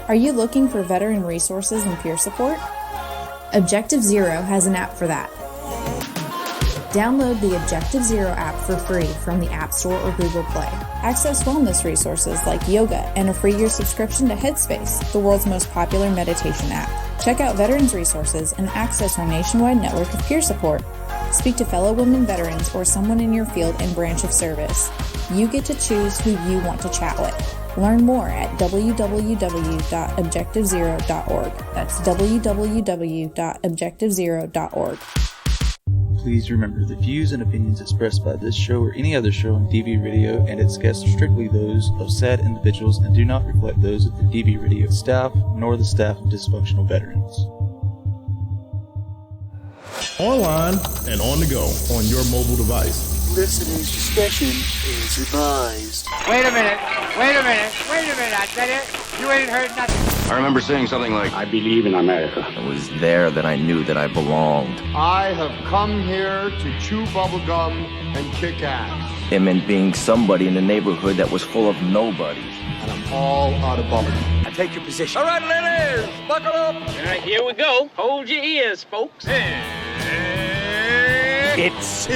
Are you looking for veteran resources and peer support? Objective Zero has an app for that. Download the Objective Zero app for free from the App Store or Google Play. Access wellness resources like yoga and a free year subscription to Headspace, the world's most popular meditation app. Check out veterans resources and access our nationwide network of peer support. Speak to fellow women veterans or someone in your field and branch of service. You get to choose who you want to chat with. Learn more at www.objectivezero.org. That's www.objectivezero.org. Please remember, the views and opinions expressed by this show or any other show on DV Radio and its guests are strictly those of said individuals and do not reflect those of the DV Radio staff nor the staff of dysfunctional veterans. Online and on the go on your mobile device. Listeners' discretion is advised. Wait a minute, I said it. You ain't heard nothing. I remember saying something like, I believe in America. It was there that I knew that I belonged. I have come here to chew bubblegum and kick ass. It meant being somebody in the neighborhood that was full of nobodies. And I'm all out of bubblegum. I take your position. All right, ladies, buckle up. All right, here we go. Hold your ears, folks. It's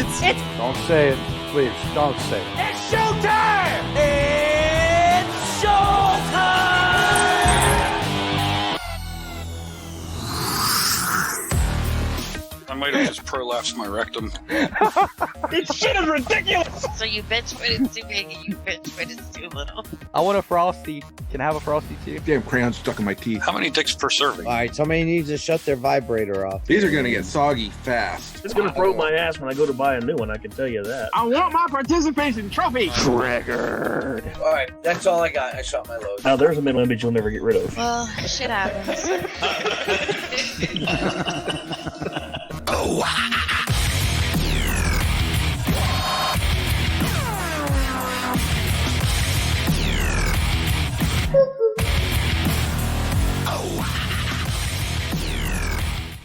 Don't say it, please. Don't say it. It's showtime! It's showtime! I might have just prolapsed my rectum. This shit is ridiculous. So you bitch when it's too big and you bitch when it's too little. I want a Frosty. Can I have a Frosty too? Damn crayons stuck in my teeth. How many dicks per serving? Alright, somebody needs to shut their vibrator off. These are gonna get soggy fast. It's gonna throw my ass when I go to buy a new one, I can tell you that. I want my participation trophy. Triggered. Alright, that's all I got. I shot my load. Now there's a middle image you'll never get rid of. Well, shit happens.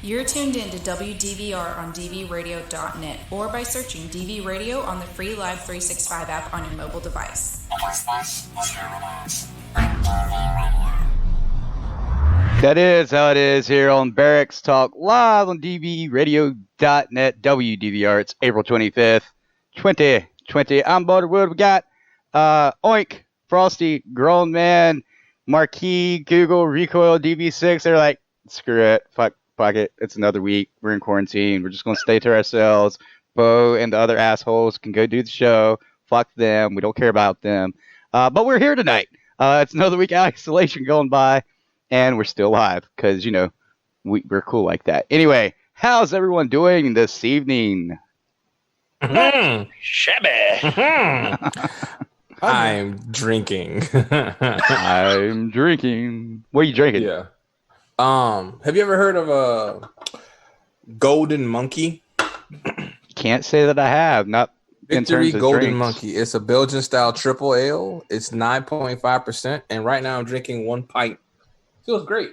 You're tuned in to WDVR on dvradio.net or by searching DV Radio on the free Live 365 app on your mobile device. That is how it is here on Barracks Talk live on dvradio.net WDVR. It's April 25th, 2020. I'm Butterwood. We got Oink, Frosty, Grown Man, Marquee, Google, Recoil, DB6. They're like, screw it. Fuck it. It's another week. We're in quarantine. We're just going to stay to ourselves. Bo and the other assholes can go do the show. Fuck them. We don't care about them. But we're here tonight. It's another week of isolation going by. And we're still live because, you know, we're cool like that. Anyway, how's everyone doing this evening? Shabby. I'm drinking. I'm drinking. What are you drinking? Yeah. Have you ever heard of a Golden Monkey? Can't say that I have. Not Victory Golden drinks. Monkey. It's a Belgian style triple ale. It's 9.5%, and right now I'm drinking one pint. Feels great.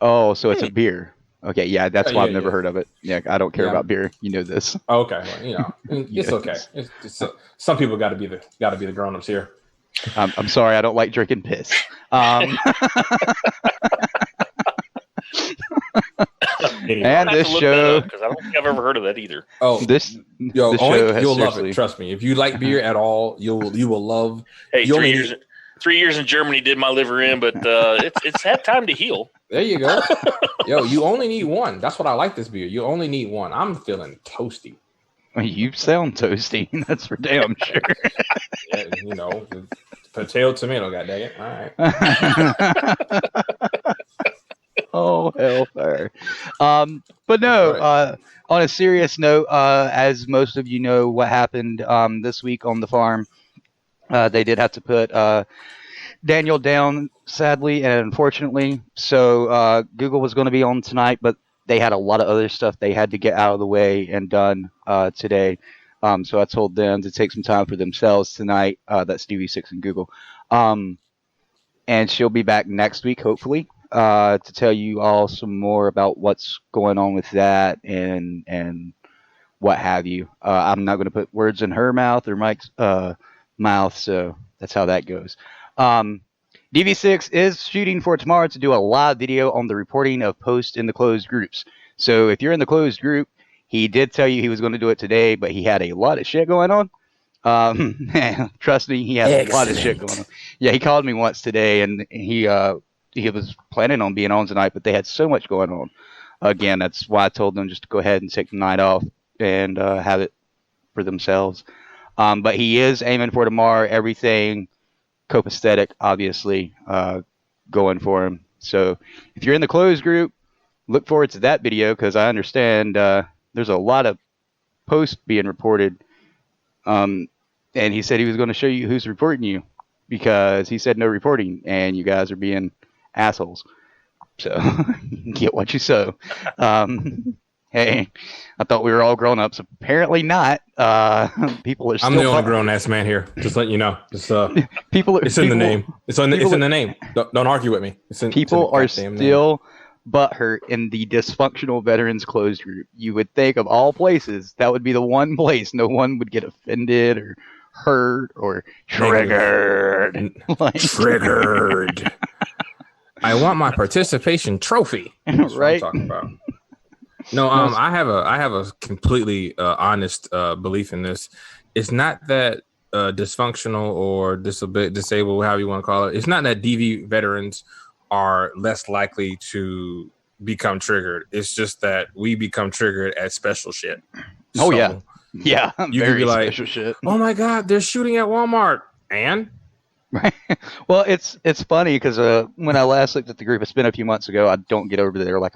Oh, so it's a beer. Okay, yeah, that's why I've never heard of it. Yeah, I don't care about beer. You know this. Okay, well, you know, it's okay. It's some people got to be the grown-ups here. I'm sorry, I don't like drinking piss. And this show, because I don't think I've ever heard of that either. Oh, this show you'll love seriously... it. Trust me. If you like beer at all, you will love. Hey, 3 years in Germany did my liver in, but it's had time to heal. There you go. Yo, you only need one. That's what I like this beer. You only need one. I'm feeling toasty. You sound toasty. That's for damn sure. Yeah, you know, potato tomato. God dang it! All right. Oh, hellfire. But no, on a serious note, as most of you know, what happened this week on the farm, they did have to put Daniel down, sadly and unfortunately. So Google was going to be on tonight, but they had a lot of other stuff they had to get out of the way and done today. So I told them to take some time for themselves tonight. That's DV6 and Google. And she'll be back next week, hopefully, to tell you all some more about what's going on with that and what have you. I'm not going to put words in her mouth or Mike's mouth, so that's how that goes. DV6 is shooting for tomorrow to do a live video on the reporting of posts in the closed groups. So if you're in the closed group, he did tell you he was going to do it today, but he had a lot of shit going on. Trust me, he had a lot of shit going on. Yeah, he called me once today, and he was planning on being on tonight, but they had so much going on. Again, that's why I told them just to go ahead and take the night off and have it for themselves. But he is aiming for tomorrow. Everything copacetic, obviously, going for him. So if you're in the closed group, look forward to that video, because I understand there's a lot of posts being reported. And he said he was going to show you who's reporting you, because he said no reporting, and you guys are being assholes. So get what you sow. Hey, I thought we were all grown ups. Apparently not. People are still. I'm the only grown ass man here. Just letting you know. Just people. It's in the name. It's in the name. Don't argue with me. People are still butthurt in the dysfunctional veterans closed group. You would think of all places that would be the one place no one would get offended or hurt or triggered. Triggered. I want my participation trophy. That's right. What I'm talking about. No, I have a completely honest belief in this. It's not that dysfunctional or disabled, however you want to call it. It's not that DV veterans are less likely to become triggered. It's just that we become triggered at special shit. Oh, yeah. Yeah, you very could be like, special shit. Oh my God, they're shooting at Walmart. And? Right. Well, it's funny because when I last looked at the group, it's been a few months ago. I don't get over there like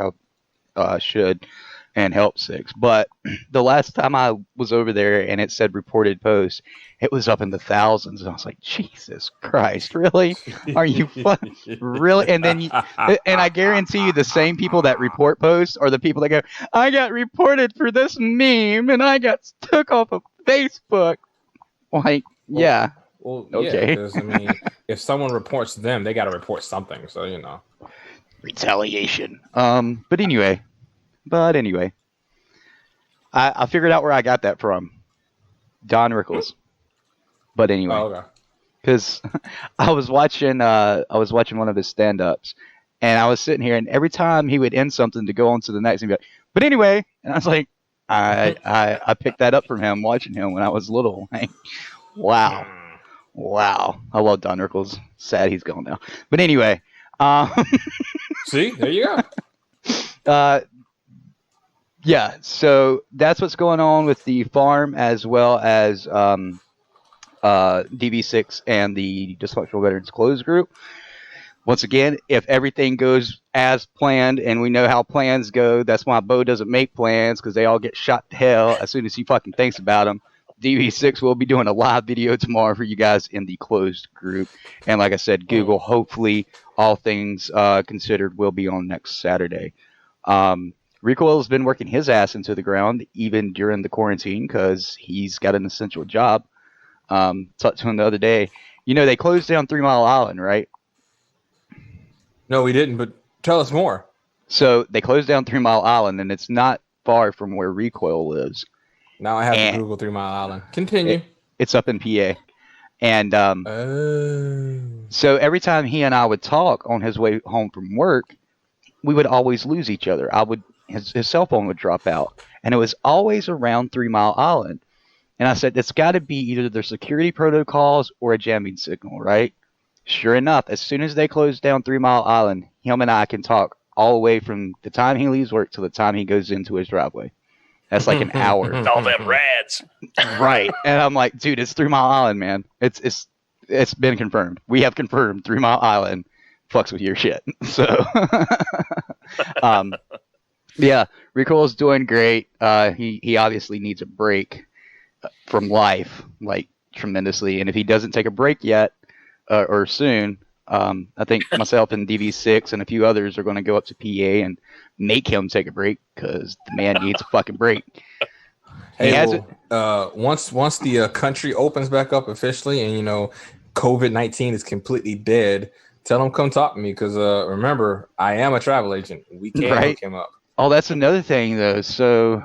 I should and help six. But the last time I was over there and it said reported posts, it was up in the thousands. And I was like, Jesus Christ, really? Are you really? And then, and I guarantee you the same people that report posts are the people that go, I got reported for this meme and I got took off of Facebook. Like, yeah. Well, okay. Because, I mean, if someone reports them, they got to report something. So, you know. Retaliation. But anyway, I figured out where I got that from. Don Rickles. But anyway, because I was watching one of his stand-ups, and I was sitting here, and every time he would end something to go on to the next, he'd be like, but anyway, and I was like, I picked that up from him watching him when I was little. Like, wow. I love Don Rickles. Sad he's gone now. But anyway. See, there you go. Yeah, so that's what's going on with the farm as well as DV6 and the Dysfunctional Veterans Closed Group. Once again, if everything goes as planned, and we know how plans go, that's why Bo doesn't make plans, because they all get shot to hell as soon as he fucking thinks about them. DV6 will be doing a live video tomorrow for you guys in the closed group. And like I said, Google, hopefully, all things considered, will be on next Saturday. Recoil's been working his ass into the ground, even during the quarantine, because he's got an essential job. Talked to him the other day. You know, they closed down 3 Mile Island, right? No, we didn't, but tell us more. So they closed down 3 Mile Island, and it's not far from where Recoil lives. Now I have to Google 3 Mile Island. Continue. It's up in PA. And so every time he and I would talk on his way home from work, we would always lose each other. His cell phone would drop out, and it was always around 3 Mile Island. And I said, it's got to be either their security protocols or a jamming signal, right? Sure enough, as soon as they closed down 3 Mile Island, him and I can talk all the way from the time he leaves work to the time he goes into his driveway. That's like an hour. All them rads. Right. And I'm like, dude, it's 3 Mile Island, man. It's been confirmed. We have confirmed 3 Mile Island fucks with your shit. So, yeah, Recoil's doing great. He obviously needs a break from life, like, tremendously. And if he doesn't take a break yet, or soon, I think myself and DV6 and a few others are going to go up to PA and make him take a break, because the man needs a fucking break. Hey, once the country opens back up officially, and you know COVID-19 is completely dead, tell him come talk to me, because remember, I am a travel agent. We can't hook him up. Oh, that's another thing though. So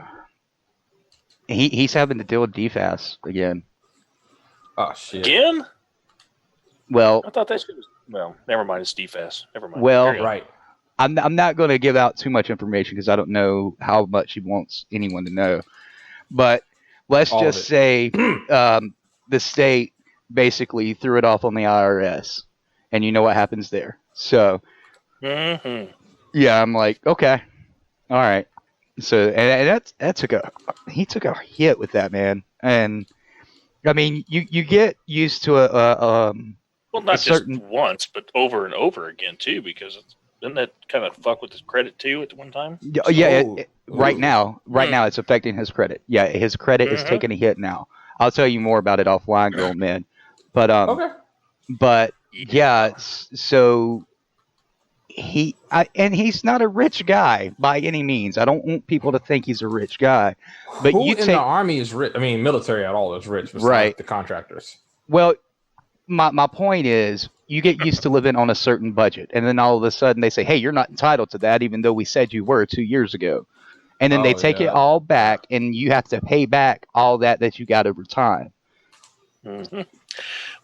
he's having to deal with DFAS again. Oh shit! Again? Well, I thought they should. Well, never mind. It's DFAS. Never mind. Well, Carry on. Right. I'm not going to give out too much information because I don't know how much he wants anyone to know. But let's All of just it. say the state basically threw it off on the IRS, and you know what happens there. So, yeah, I'm like, okay, all right. So, and he took a hit with that, man. And I mean, you get used to well, not certain... just once, but over and over again too, because didn't that kind of fuck with his credit too at one time? Yeah, right now it's affecting his credit. Yeah, his credit is taking a hit now. I'll tell you more about it offline, grown man. But Okay. But yeah, so and he's not a rich guy by any means. I don't want people to think he's a rich guy. But who in the army is rich? I mean, military at all is rich, besides right? The contractors. Well, my point is, you get used to living on a certain budget, and then all of a sudden they say, "Hey, you're not entitled to that," even though we said you were 2 years ago. And then they take it all back, and you have to pay back all that you got over time. Mm-hmm.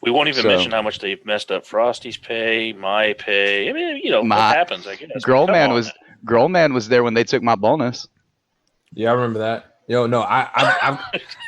We won't even mention how much they've messed up Frosty's pay, my pay. I mean, it happens, I guess. Grown man was there when they took my bonus. Yeah, I remember that. Yo, no, I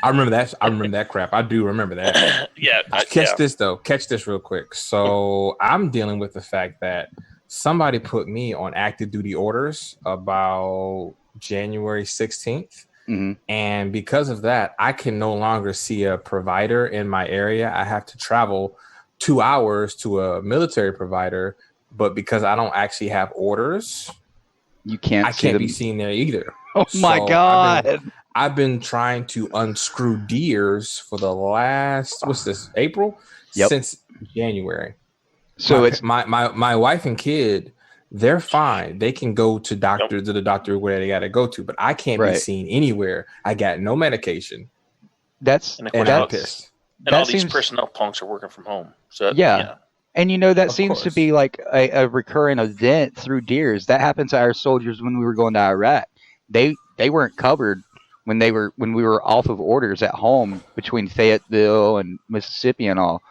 remember that. I remember that crap. I do remember that. Yeah. Catch this though. Catch this real quick. So I'm dealing with the fact that somebody put me on active duty orders about January 16th. Mm-hmm. And because of that, I can no longer see a provider in my area. I have to travel 2 hours to a military provider, but because I don't actually have orders, I can't be seen there either. Oh my God. I've been trying to unscrew deers for the last April? Yep. Since January. So my wife and kid, they're fine. They can go to the doctor where they gotta go to, but I can't be seen anywhere. I got no medication. All these personnel punks are working from home. So yeah. And that seems to be like a recurring event through deers. That happened to our soldiers when we were going to Iraq. They weren't covered when we were off of orders at home between Fayetteville and Mississippi and all.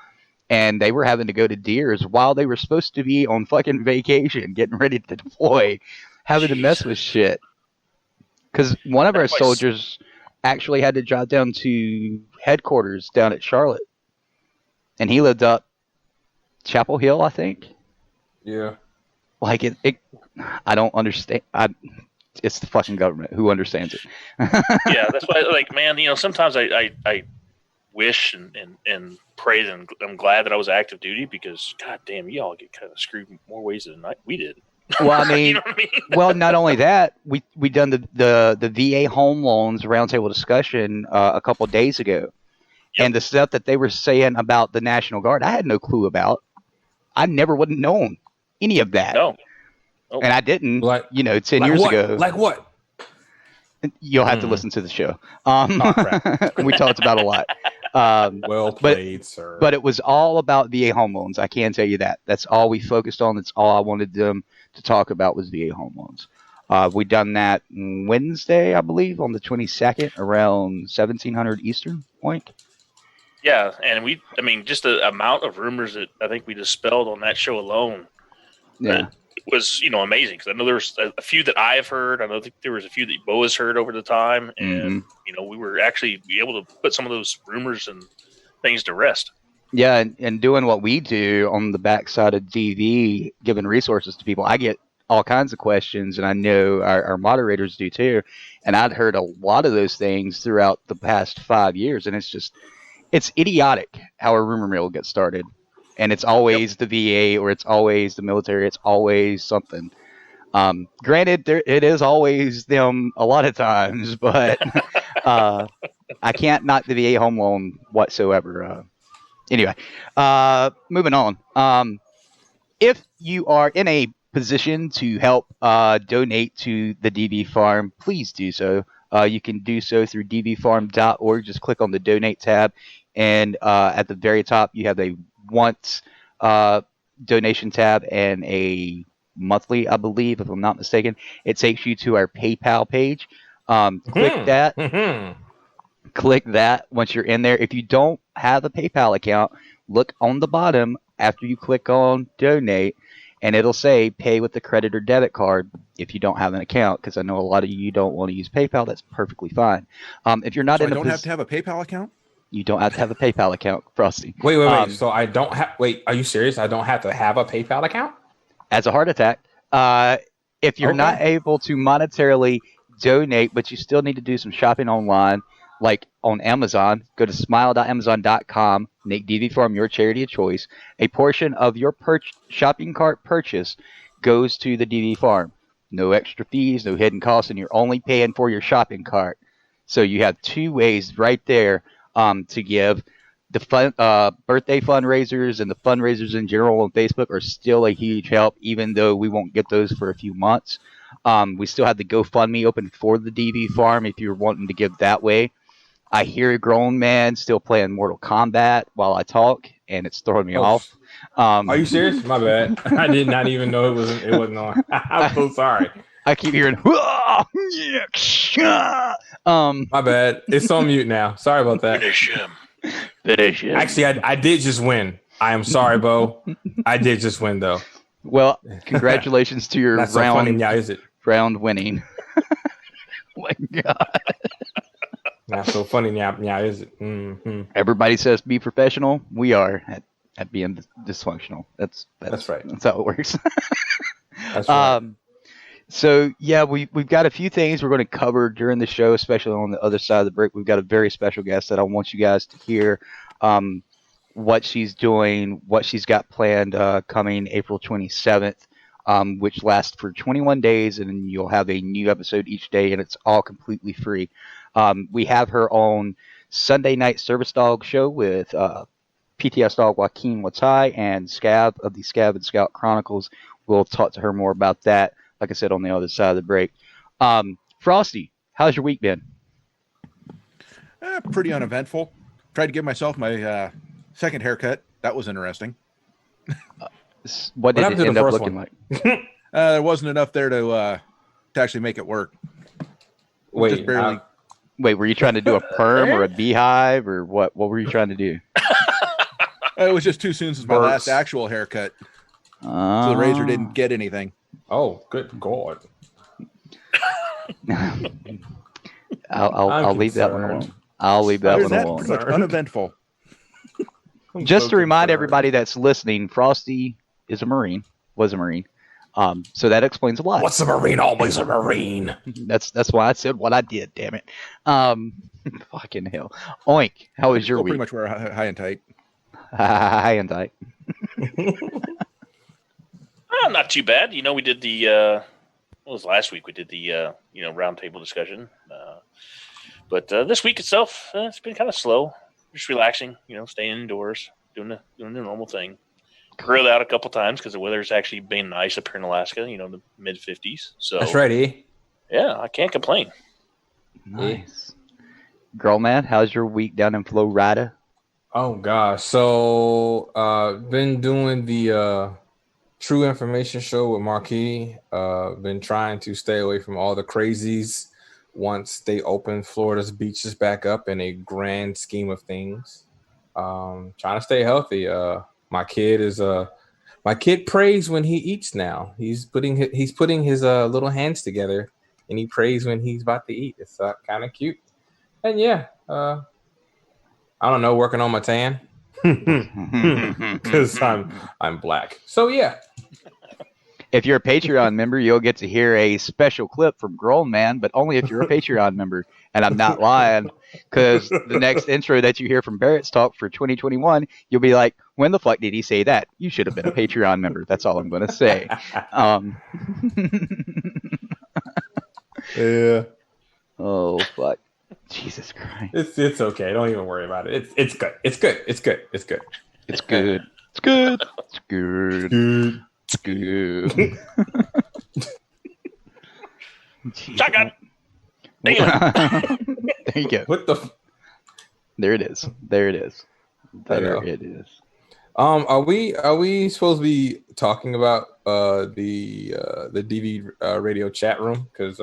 And they were having to go to deers while they were supposed to be on fucking vacation, getting ready to deploy, having to mess with shit. Because one of our soldiers actually had to drive down to headquarters down at Charlotte. And he lived up Chapel Hill, I think. Yeah. Like it I don't understand. It's the fucking government. Who understands it? Yeah, that's why, like, man, sometimes I wish and pray that I'm glad that I was active duty, because god damn, you all get kind of screwed more ways than we did. Well, I mean, you know what I mean? Well, not only that, we done the VA home loans roundtable discussion a couple of days ago. Yep. And the stuff that they were saying about the National Guard, I had no clue about. I never would have known any of that. No. And I didn't, 10 years ago. Like what? You'll have to listen to the show. We talked about a lot. Well played, sir. But it was all about VA home loans. I can tell you that. That's all we focused on. That's all I wanted them to talk about was VA home loans. We done that Wednesday, I believe, on the 22nd, around 1700 Eastern point. Yeah, and just the amount of rumors that I think we dispelled on that show alone. Yeah. Was amazing, because I know there was a few that I've heard. I know there was a few that Bo has heard over the time, and we were actually able to put some of those rumors and things to rest. Yeah, and doing what we do on the backside of DV, giving resources to people, I get all kinds of questions, and I know our moderators do too. And I'd heard a lot of those things throughout the past 5 years, and it's idiotic how a rumor mill gets started. And it's always the VA, or it's always the military. It's always something. Granted, it is always them a lot of times, but I can't knock the VA home loan whatsoever. Anyway, moving on. If you are in a position to help donate to the DV Farm, please do so. You can do so through dvfarm.org. Just click on the donate tab, and at the very top, you have a once donation tab and a monthly, I believe, if I'm not mistaken. It takes you to our PayPal page. Click that. Click that once you're in there. If you don't have a PayPal account, look on the bottom after you click on donate, and it'll say pay with the credit or debit card if you don't have an account, because I know a lot of you don't want to use PayPal. That's perfectly fine. If you're not So in I don't have to have a PayPal account? You don't have to have a PayPal account, Frosty. Wait. So I don't have. Wait, are you serious? I don't have to have a PayPal account? As a heart attack, if you're not able to monetarily donate, but you still need to do some shopping online, like on Amazon, go to smile.amazon.com, make DV Farm your charity of choice. A portion of your shopping cart purchase goes to the DV Farm. No extra fees, no hidden costs, and you're only paying for your shopping cart. So you have two ways right there to give. The birthday fundraisers and the fundraisers in general on Facebook are still a huge help, even though we won't get those for a few months. We still have the GoFundMe open for the DV Farm if you're wanting to give that way. I hear a grown man still playing Mortal Kombat while I talk, and it's throwing me off. Are you serious? My bad. I did not even know it wasn't on. I'm so sorry. I keep hearing. My bad. It's on mute now. Sorry about that. Finish him. Actually, I did just win. I am sorry, Bo. I did just win, though. Well, congratulations to your round. So funny, now, is it? Round winning. Oh my God. Not so funny now, is it? Mm-hmm. Everybody says be professional. We are at being dysfunctional. That's right. That's how it works. That's right. So yeah, we've got a few things we're going to cover during the show, especially on the other side of the break. We've got a very special guest that I want you guys to hear what she's doing, what she's got planned coming April 27th, which lasts for 21 days, and then you'll have a new episode each day, and it's all completely free. We have her on Sunday Night Service Dog Show with PTS Dog Joaquin Watai and Scab of the Scab and Scout Chronicles. We'll talk to her more about that, like I said, on the other side of the break. Frosty, how's your week been? Pretty uneventful. Tried to give myself my second haircut. That was interesting. What did it end up looking like? There wasn't enough there to actually make it work. Wait, just barely. Wait, were you trying to do a perm or a beehive or what? What were you trying to do? It was just too soon since my last actual haircut. So the razor didn't get anything. Oh, good God. I'll leave that one alone. I'll leave that one alone. Such uneventful. Just to remind everybody that's listening, Frosty is a Marine, was a Marine. So that explains a lot. What's a Marine? Always a Marine. That's why I said what I did, damn it. Fucking hell. Oink, how was your week? Pretty much wear high and tight. High and tight. Not too bad. We did the what was last week? We did the roundtable discussion. But this week itself, it's been kind of slow. Just relaxing, staying indoors, doing the normal thing. Grilled out a couple times because the weather's actually been nice up here in Alaska, the mid 50s. So that's right, eh? Yeah, I can't complain. Nice. Girl, man, how's your week down in Florida? Oh gosh, so been doing the True Information Show with Marquis. Been trying to stay away from all the crazies once they open Florida's beaches back up in a grand scheme of things. Trying to stay healthy. My kid prays when he eats now. He's putting his little hands together and he prays when he's about to eat. It's kind of cute. And yeah, I don't know, working on my tan because I'm black. So yeah. If you're a Patreon member, you'll get to hear a special clip from Grown Man, but only if you're a Patreon member. And I'm not lying, because the next intro that you hear from Barrett's Talk for 2021, you'll be like, when the fuck did he say that? You should have been a Patreon member. That's all I'm going to say. Yeah. Oh, fuck. Jesus Christ. It's okay. Don't even worry about it. It's good. It's good. It's good. It's good. It's good. It's good. It's good. Good. It's good. Shotgun. There you go. What the? There it is. There it is. There it is. Are we supposed to be talking about the DV radio chat room? Because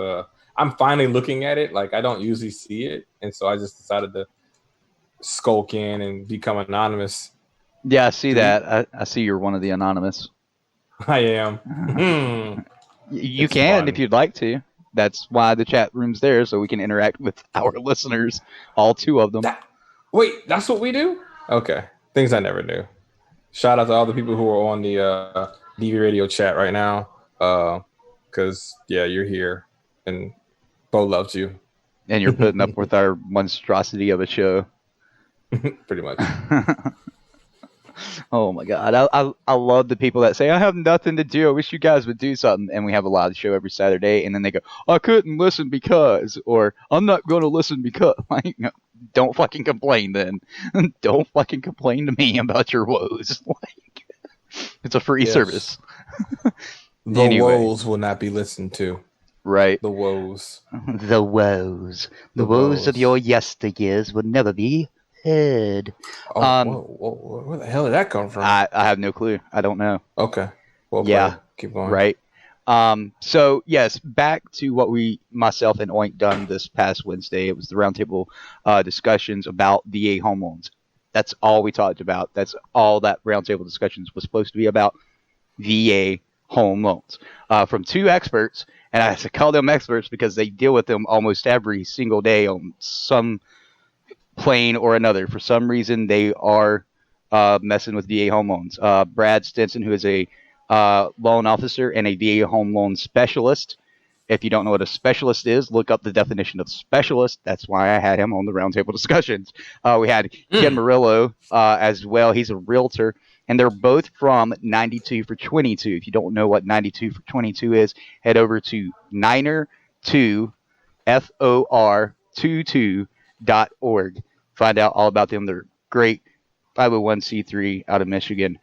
I'm finally looking at it. Like I don't usually see it, and so I just decided to skulk in and become anonymous. Yeah, I see that. I see you're one of the anonymous. I am. You It's can fun. if you'd like to. That's why the chat room's there, so we can interact with our listeners, all 2 of them. Wait, that's what we do? Okay. Things I never knew. Shout out to all the people who are on the DV Radio chat right now. Because, yeah, you're here. And Bo loves you. And you're putting up with our monstrosity of a show. Pretty much. Oh my god, I love the people that say I have nothing to do. I wish you guys would do something. And we have a live show every Saturday, and then they go, I couldn't listen because, or I'm not going to listen because. Like, no, don't fucking complain then. Don't fucking complain to me about your woes. Like, it's a free service. The woes will not be listened to. Right. The woes. The woes. The woes of your yesteryears will never be heard. Where the hell did that come from? I have no clue. I don't know. Okay. Well, yeah. Keep going. Right. So yes, back to what myself and Oink done this past Wednesday. It was the roundtable discussions about VA home loans. That's all we talked about. That's all that roundtable discussions was supposed to be about. VA home loans from 2 experts, and I have to call them experts because they deal with them almost every single day on some plane or another. For some reason, they are messing with VA home loans. Brad Stinson, who is a loan officer and a VA home loan specialist. If you don't know what a specialist is, look up the definition of specialist. That's why I had him on the roundtable discussions. We had Ken Murillo as well. He's a realtor, and they're both from 92 for 22. If you don't know what 92 for 22 is, head over to niner2for22.org. Find out all about them. They're great 501c3 out of Michigan.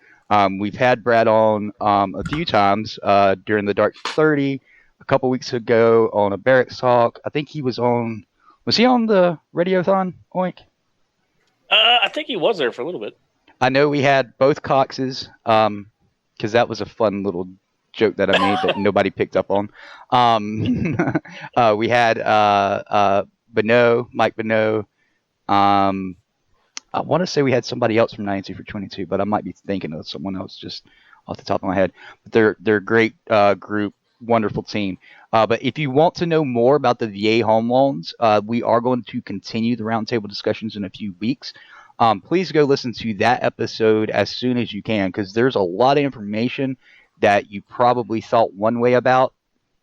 We've had Brad on a few times during the Dark 30. A couple weeks ago on a Barracks Talk. I think he was on. Was he on the Radiothon, Oink? I think he was there for a little bit. I know we had both Coxes, because that was a fun little joke that I made that nobody picked up on. We had Bonneau, Mike Bonneau. I want to say we had somebody else from 92 for 22, but I might be thinking of someone else just off the top of my head. But they're a great group. Wonderful team. But if you want to know more about the VA home loans, we are going to continue the roundtable discussions in a few weeks. Please go listen to that episode as soon as you can, because there's a lot of information that you probably thought one way about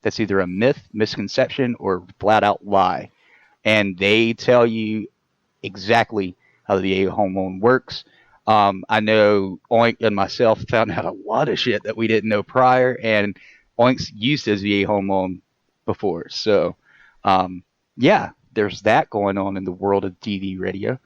that's either a myth, misconception, or flat out lie. And they tell you exactly how the VA home loan works. I know Oink and myself found out a lot of shit that we didn't know prior, and Oink's used his VA home loan before. So, yeah, there's that going on in the world of DV radio.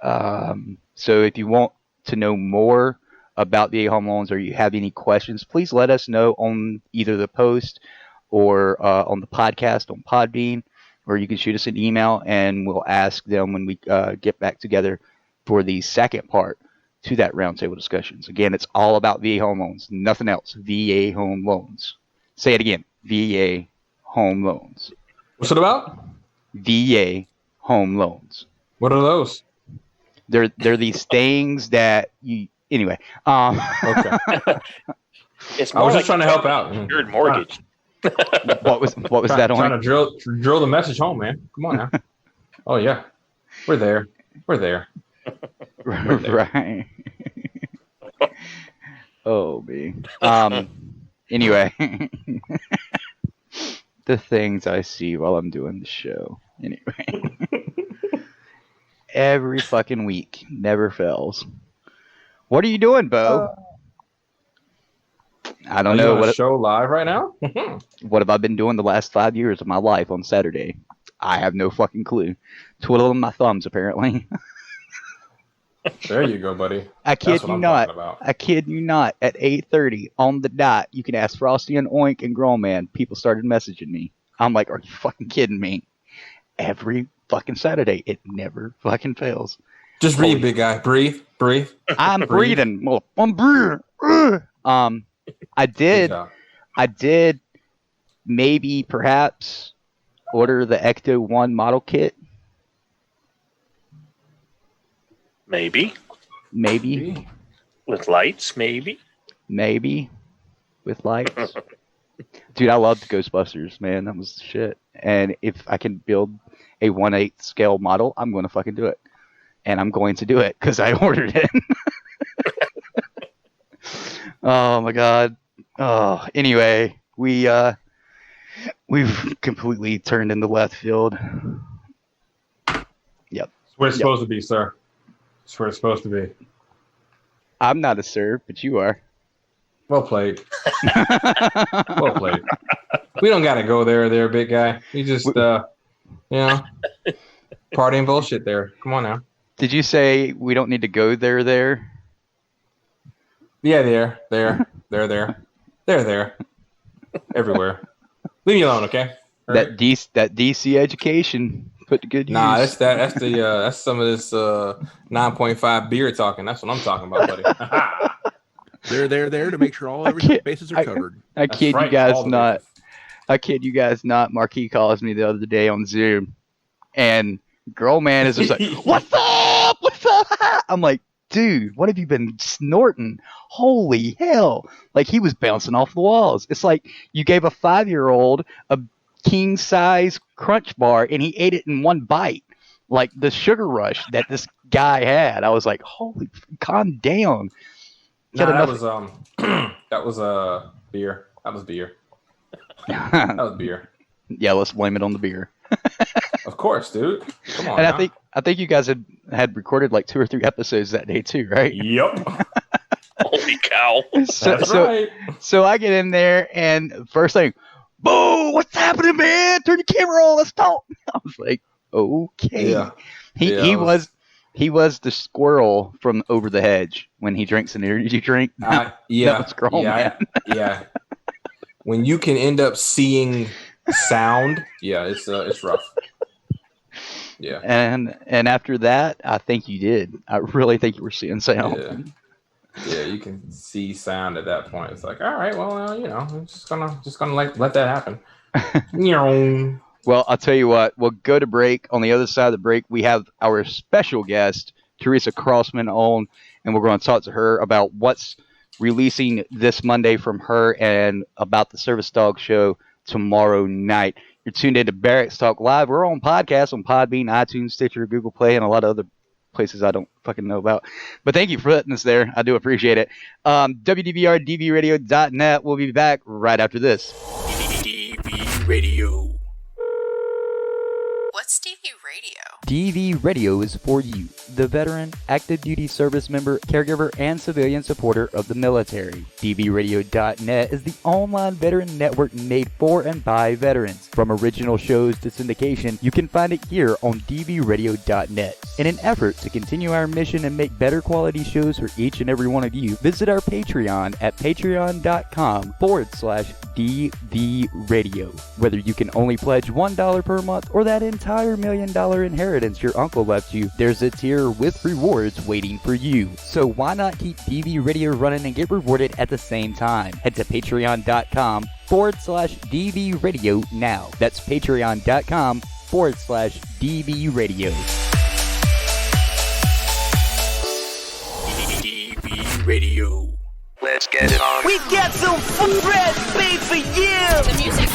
So if you want to know more about VA home loans or you have any questions, please let us know on either the post or on the podcast on Podbean, or you can shoot us an email and we'll ask them when we get back together for the second part to that roundtable discussions. Again, it's all about VA home loans, nothing else. VA home loans. Say it again. VA home loans. What's it about? VA home loans. What are those? They're these things that you anyway. It's I was just trying to help out. Secured mortgage. What was that on? Trying to drill the message home, man. Come on now. Oh yeah, we're there. We're there. Right. Oh me. Anyway, the things I see while I'm doing the show. Anyway, every fucking week, never fails. What are you doing, Bo? I don't know. What show live right now? What have I been doing the last 5 years of my life on Saturday? I have no fucking clue. Twiddling my thumbs, apparently. There you go, buddy. I kid you not. I kid you not. At 8:30 on the dot, you can ask Frosty and Oink and Grown Man. People started messaging me. I'm like, are you fucking kidding me? Every fucking Saturday, it never fucking fails. Just breathe, big guy. Breathe. I'm breathing. Well, I'm breathing. I did maybe perhaps order the Ecto 1 model kit. Maybe. With lights, maybe. Maybe with lights. Dude, I loved Ghostbusters, man. That was the shit. And if I can build a 1/8 scale model, I'm going to fucking do it. And I'm going to do it because I ordered it. Oh my god. Oh, anyway, we've completely turned into left field. Yep. It's where it's supposed to be, sir. It's where it's supposed to be. I'm not a sir, but you are. Well played. Well played. We don't gotta go there, big guy. We just party and bullshit there. Come on now. Did you say we don't need to go there? Yeah, there. Everywhere. Leave me alone, okay? That DC education put to good use. Nah, that's some of this 9.5 beer talking. That's what I'm talking about, buddy. They're there to make sure all bases are covered. I kid you guys not. Marquis calls me the other day on Zoom, and girl man is just like, "What's up? What's up?" I'm like, dude, what have you been snorting? Holy hell! Like he was bouncing off the walls. It's like you gave a 5-year-old a king size Crunch bar and he ate it in one bite. Like the sugar rush that this guy had. I was like, holy, calm down. No, that was beer. That was beer. That was beer. Yeah, let's blame it on the beer. Of course, dude. Come on. And I think you guys had recorded like 2 or 3 episodes that day too, right? Yep. Holy cow. That's right. So I get in there and first thing, boo, what's happening, man? Turn your camera on, let's talk. I was like, okay. Yeah. He was the squirrel from Over the Hedge when he drinks an energy drink. Yeah. That was girl, man. Yeah. When you can end up seeing sound, yeah, it's rough. Yeah. And after that, I think you did. I really think you were seeing sound. Yeah, you can see sound at that point. It's like, all right, well, I'm just gonna let that happen. Well, I'll tell you what. We'll go to break. On the other side of the break, we have our special guest, Teresa Crossman, on, and we're going to talk to her about what's releasing this Monday from her and about the Service Dog show tomorrow night. You're tuned into Barracks Talk Live. We're on podcasts on Podbean, iTunes, Stitcher, Google Play, and a lot of other places I don't fucking know about. But thank you for letting us there. I do appreciate it. WDVRDVRadio.net. We'll be back right after this. DV Radio. What's DV Radio? DV Radio is for you, the veteran, active duty service member, caregiver, and civilian supporter of the military. DVRadio.net is the online veteran network made for and by veterans. From original shows to syndication, you can find it here on DVRadio.net. In an effort to continue our mission and make better quality shows for each and every one of you, visit our Patreon at patreon.com/DV Radio. Whether you can only pledge $1 per month or that entire $1 million inheritance your uncle left you, there's a tier with rewards waiting for you. So why not keep DV Radio running and get rewarded at the same time? Head to patreon.com/DV Radio now. That's patreon.com/DV Radio. DV Radio. Let's get it on. We got some food red made for you. The music.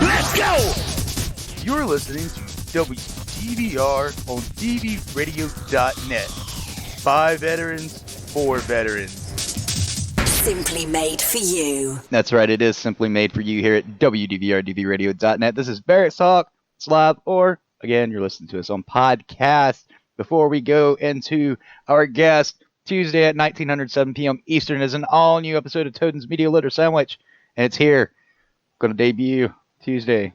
Let's go! You're listening to WDVR on DVRadio.net. By veterans, for veterans. Simply made for you. That's right, it is simply made for you here at WDVRDVRadio.net. This is Barracks Talk. It's live, or again, you're listening to us on podcast. Before we go into our guest, Tuesday at 1907 p.m. Eastern is an all-new episode of Toten's Media Litter Sandwich, and it's here. Going to debut Tuesday,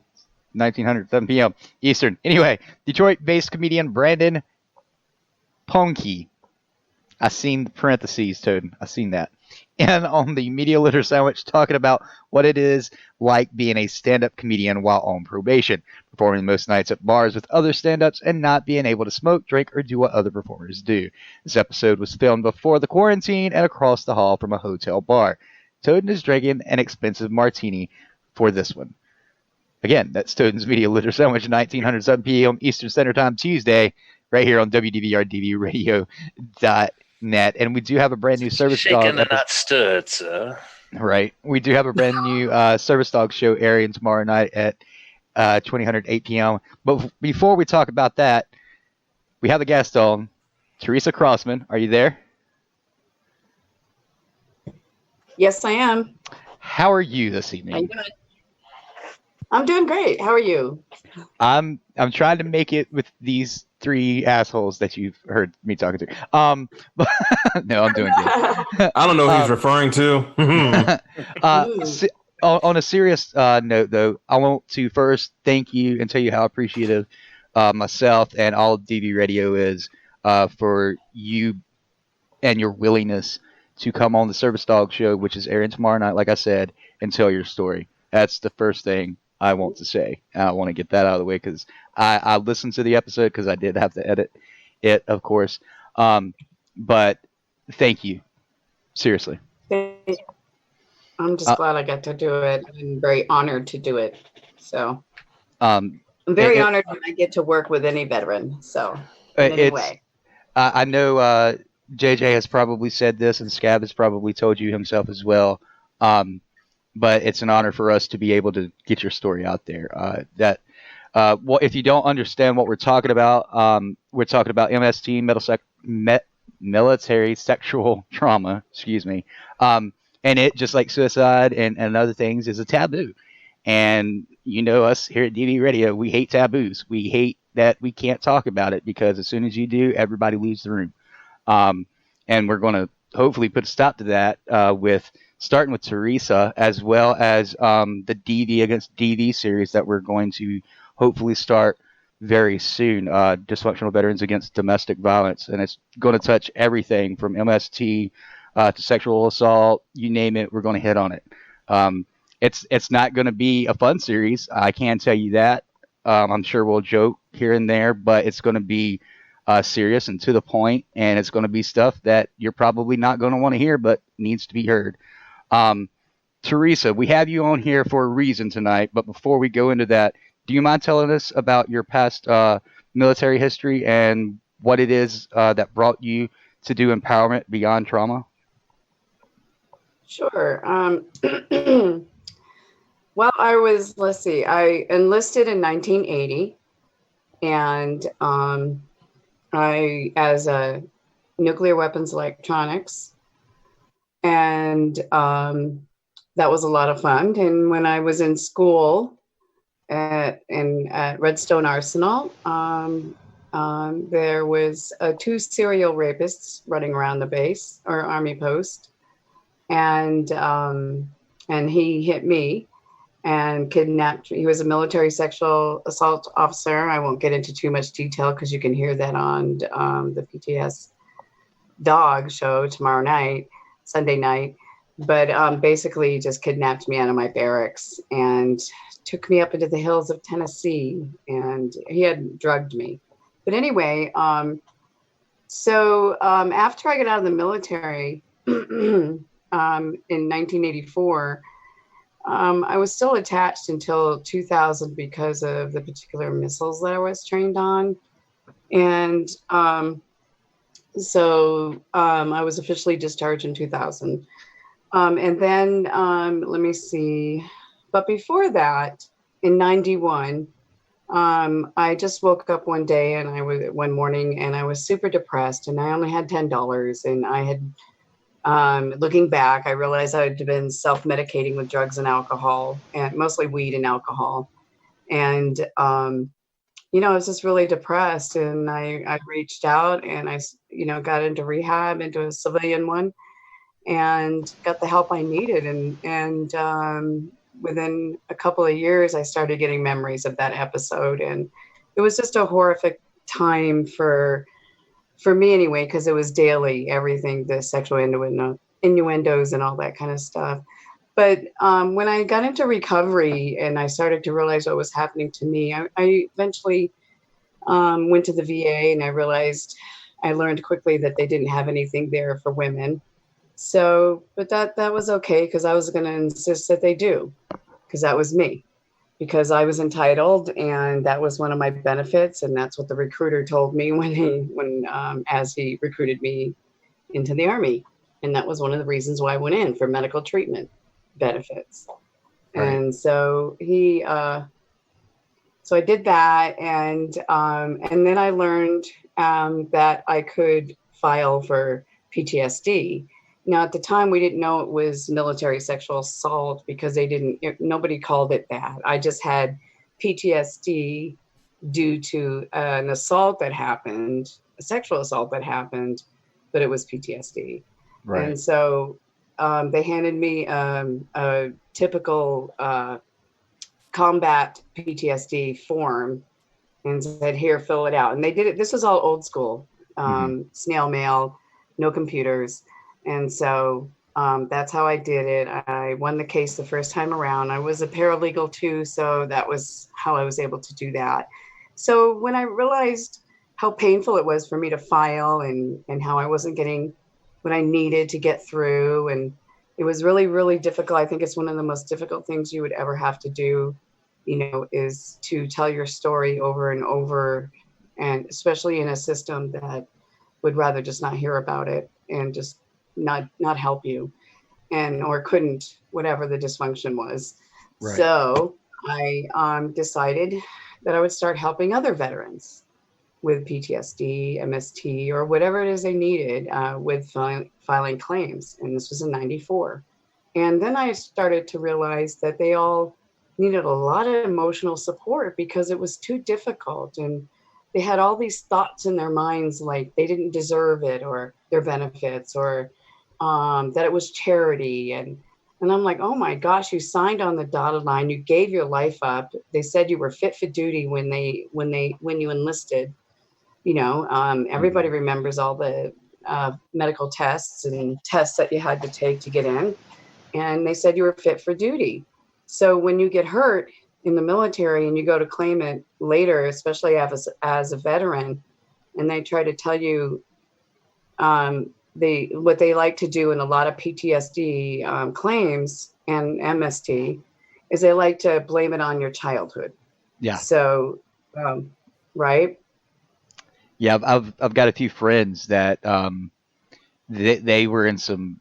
1907 p.m. Eastern. Anyway, Detroit-based comedian Brandon Ponke. I seen the parentheses, Toten. I seen that. And on the Media Litter Sandwich, talking about what it is like being a stand-up comedian while on probation, performing most nights at bars with other stand-ups and not being able to smoke, drink, or do what other performers do. This episode was filmed before the quarantine and across the hall from a hotel bar. Toten is drinking an expensive martini for this one. Again, that's Toten's Media Litter Sandwich, 1907 p.m. Eastern Standard Time, Tuesday, right here on WDVRDVRadio.net. And we do have a brand new Service Dog Shaken and episode. not stood, sir. Right. We do have a brand new Service Dog show airing tomorrow night at 2008 p.m. But before we talk about that, we have a guest on, Teresa Crossman. Are you there? Yes, I am. How are you this evening? How you doing? I'm doing great. How are you? I'm trying to make it with these three assholes that you've heard me talking to. But no, I'm doing good. I don't know who he's referring to. On a serious note, though, I want to first thank you and tell you how appreciative myself and all of DV Radio is for you and your willingness to come on the Service Dog show, which is airing tomorrow night, like I said, and tell your story. That's the first thing I want to say. I want to get that out of the way because I listened to the episode because I did have to edit it, of course. But thank you. Seriously. I'm just glad I got to do it. I'm very honored to do it. So I'm very honored when I get to work with any veteran. So in any way. I know JJ has probably said this and Scab has probably told you himself as well. But it's an honor for us to be able to get your story out there. Well, if you don't understand what we're talking about MST, military sexual trauma, excuse me. And it, just like suicide and other things, is a taboo. And you know us here at DV Radio, we hate taboos. We hate that we can't talk about it because as soon as you do, everybody leaves the room. And we're going to hopefully put a stop to that starting with Teresa, as well as the DV against DV series that we're going to hopefully start very soon, Dysfunctional Veterans Against Domestic Violence. And it's going to touch everything from MST to sexual assault, you name it, we're going to hit on it. It's not going to be a fun series, I can tell you that. I'm sure we'll joke here and there, but it's going to be serious and to the point, and it's going to be stuff that you're probably not going to want to hear, but needs to be heard. Teresa, we have you on here for a reason tonight, but before we go into that, do you mind telling us about your past military history and what it is that brought you to do empowerment beyond trauma? Sure. Well, I enlisted in 1980, and I as a nuclear weapons electronics, and that was a lot of fun. And when I was in school at Redstone Arsenal, there was 2 serial rapists running around the base or army post, and he hit me and kidnapped. He was a military sexual assault officer. I won't get into too much detail because you can hear that on the PTS Dog show tomorrow night, Sunday night. But basically he just kidnapped me out of my barracks and took me up into the hills of Tennessee, and he had drugged me. But anyway, so after I got out of the military in 1984, I was still attached until 2000 because of the particular missiles that I was trained on. And so I was officially discharged in 2000. And then, let me see. But before that, in 91, I just woke up one day and one morning and I was super depressed and I only had $10. And I had, looking back, I realized I had been self-medicating with drugs and alcohol, and mostly weed and alcohol. And, I was just really depressed, and I reached out and I, got into rehab, into a civilian one, and got the help I needed. And within a couple of years, I started getting memories of that episode. And it was just a horrific time for me anyway, because it was daily, everything, the sexual innuendos and all that kind of stuff. But when I got into recovery and I started to realize what was happening to me, I eventually went to the VA, and I learned quickly that they didn't have anything there for women. So, but that was okay, because I was going to insist that they do, because that was me. because I was entitled, and that was one of my benefits, and that's what the recruiter told me as he recruited me into the Army, and that was one of the reasons why I went in, for medical treatment benefits. Right. And so so I did that, and then I learned that I could file for PTSD. Now, at the time, we didn't know it was military sexual assault because nobody called it that. I just had PTSD due to an assault that happened, a sexual assault that happened, but it was PTSD. Right. And so they handed me a typical combat PTSD form and said, here, fill it out. And they did it. This was all old school, snail mail, no computers. And so that's how I did it. I won the case the first time around. I was a paralegal too, so that was how I was able to do that. So when I realized how painful it was for me to file and how I wasn't getting what I needed to get through, and it was really, really difficult. I think it's one of the most difficult things you would ever have to do, is to tell your story over and over, and especially in a system that would rather just not hear about it and just not help you, or couldn't, whatever the dysfunction was. Right. So I decided that I would start helping other veterans with PTSD, MST, or whatever it is they needed with filing claims. And this was in '94. And then I started to realize that they all needed a lot of emotional support because it was too difficult. And they had all these thoughts in their minds, like they didn't deserve it, or their benefits, or that it was charity. And I'm like, oh my gosh, you signed on the dotted line. You gave your life up. They said you were fit for duty when you enlisted. Everybody remembers all the medical tests and tests that you had to take to get in. And they said you were fit for duty. So when you get hurt in the military and you go to claim it later, especially as a veteran, and they try to tell you what they like to do in a lot of PTSD claims and MST is they like to blame it on your childhood. Yeah. So, right. Yeah, I've got a few friends that they were in some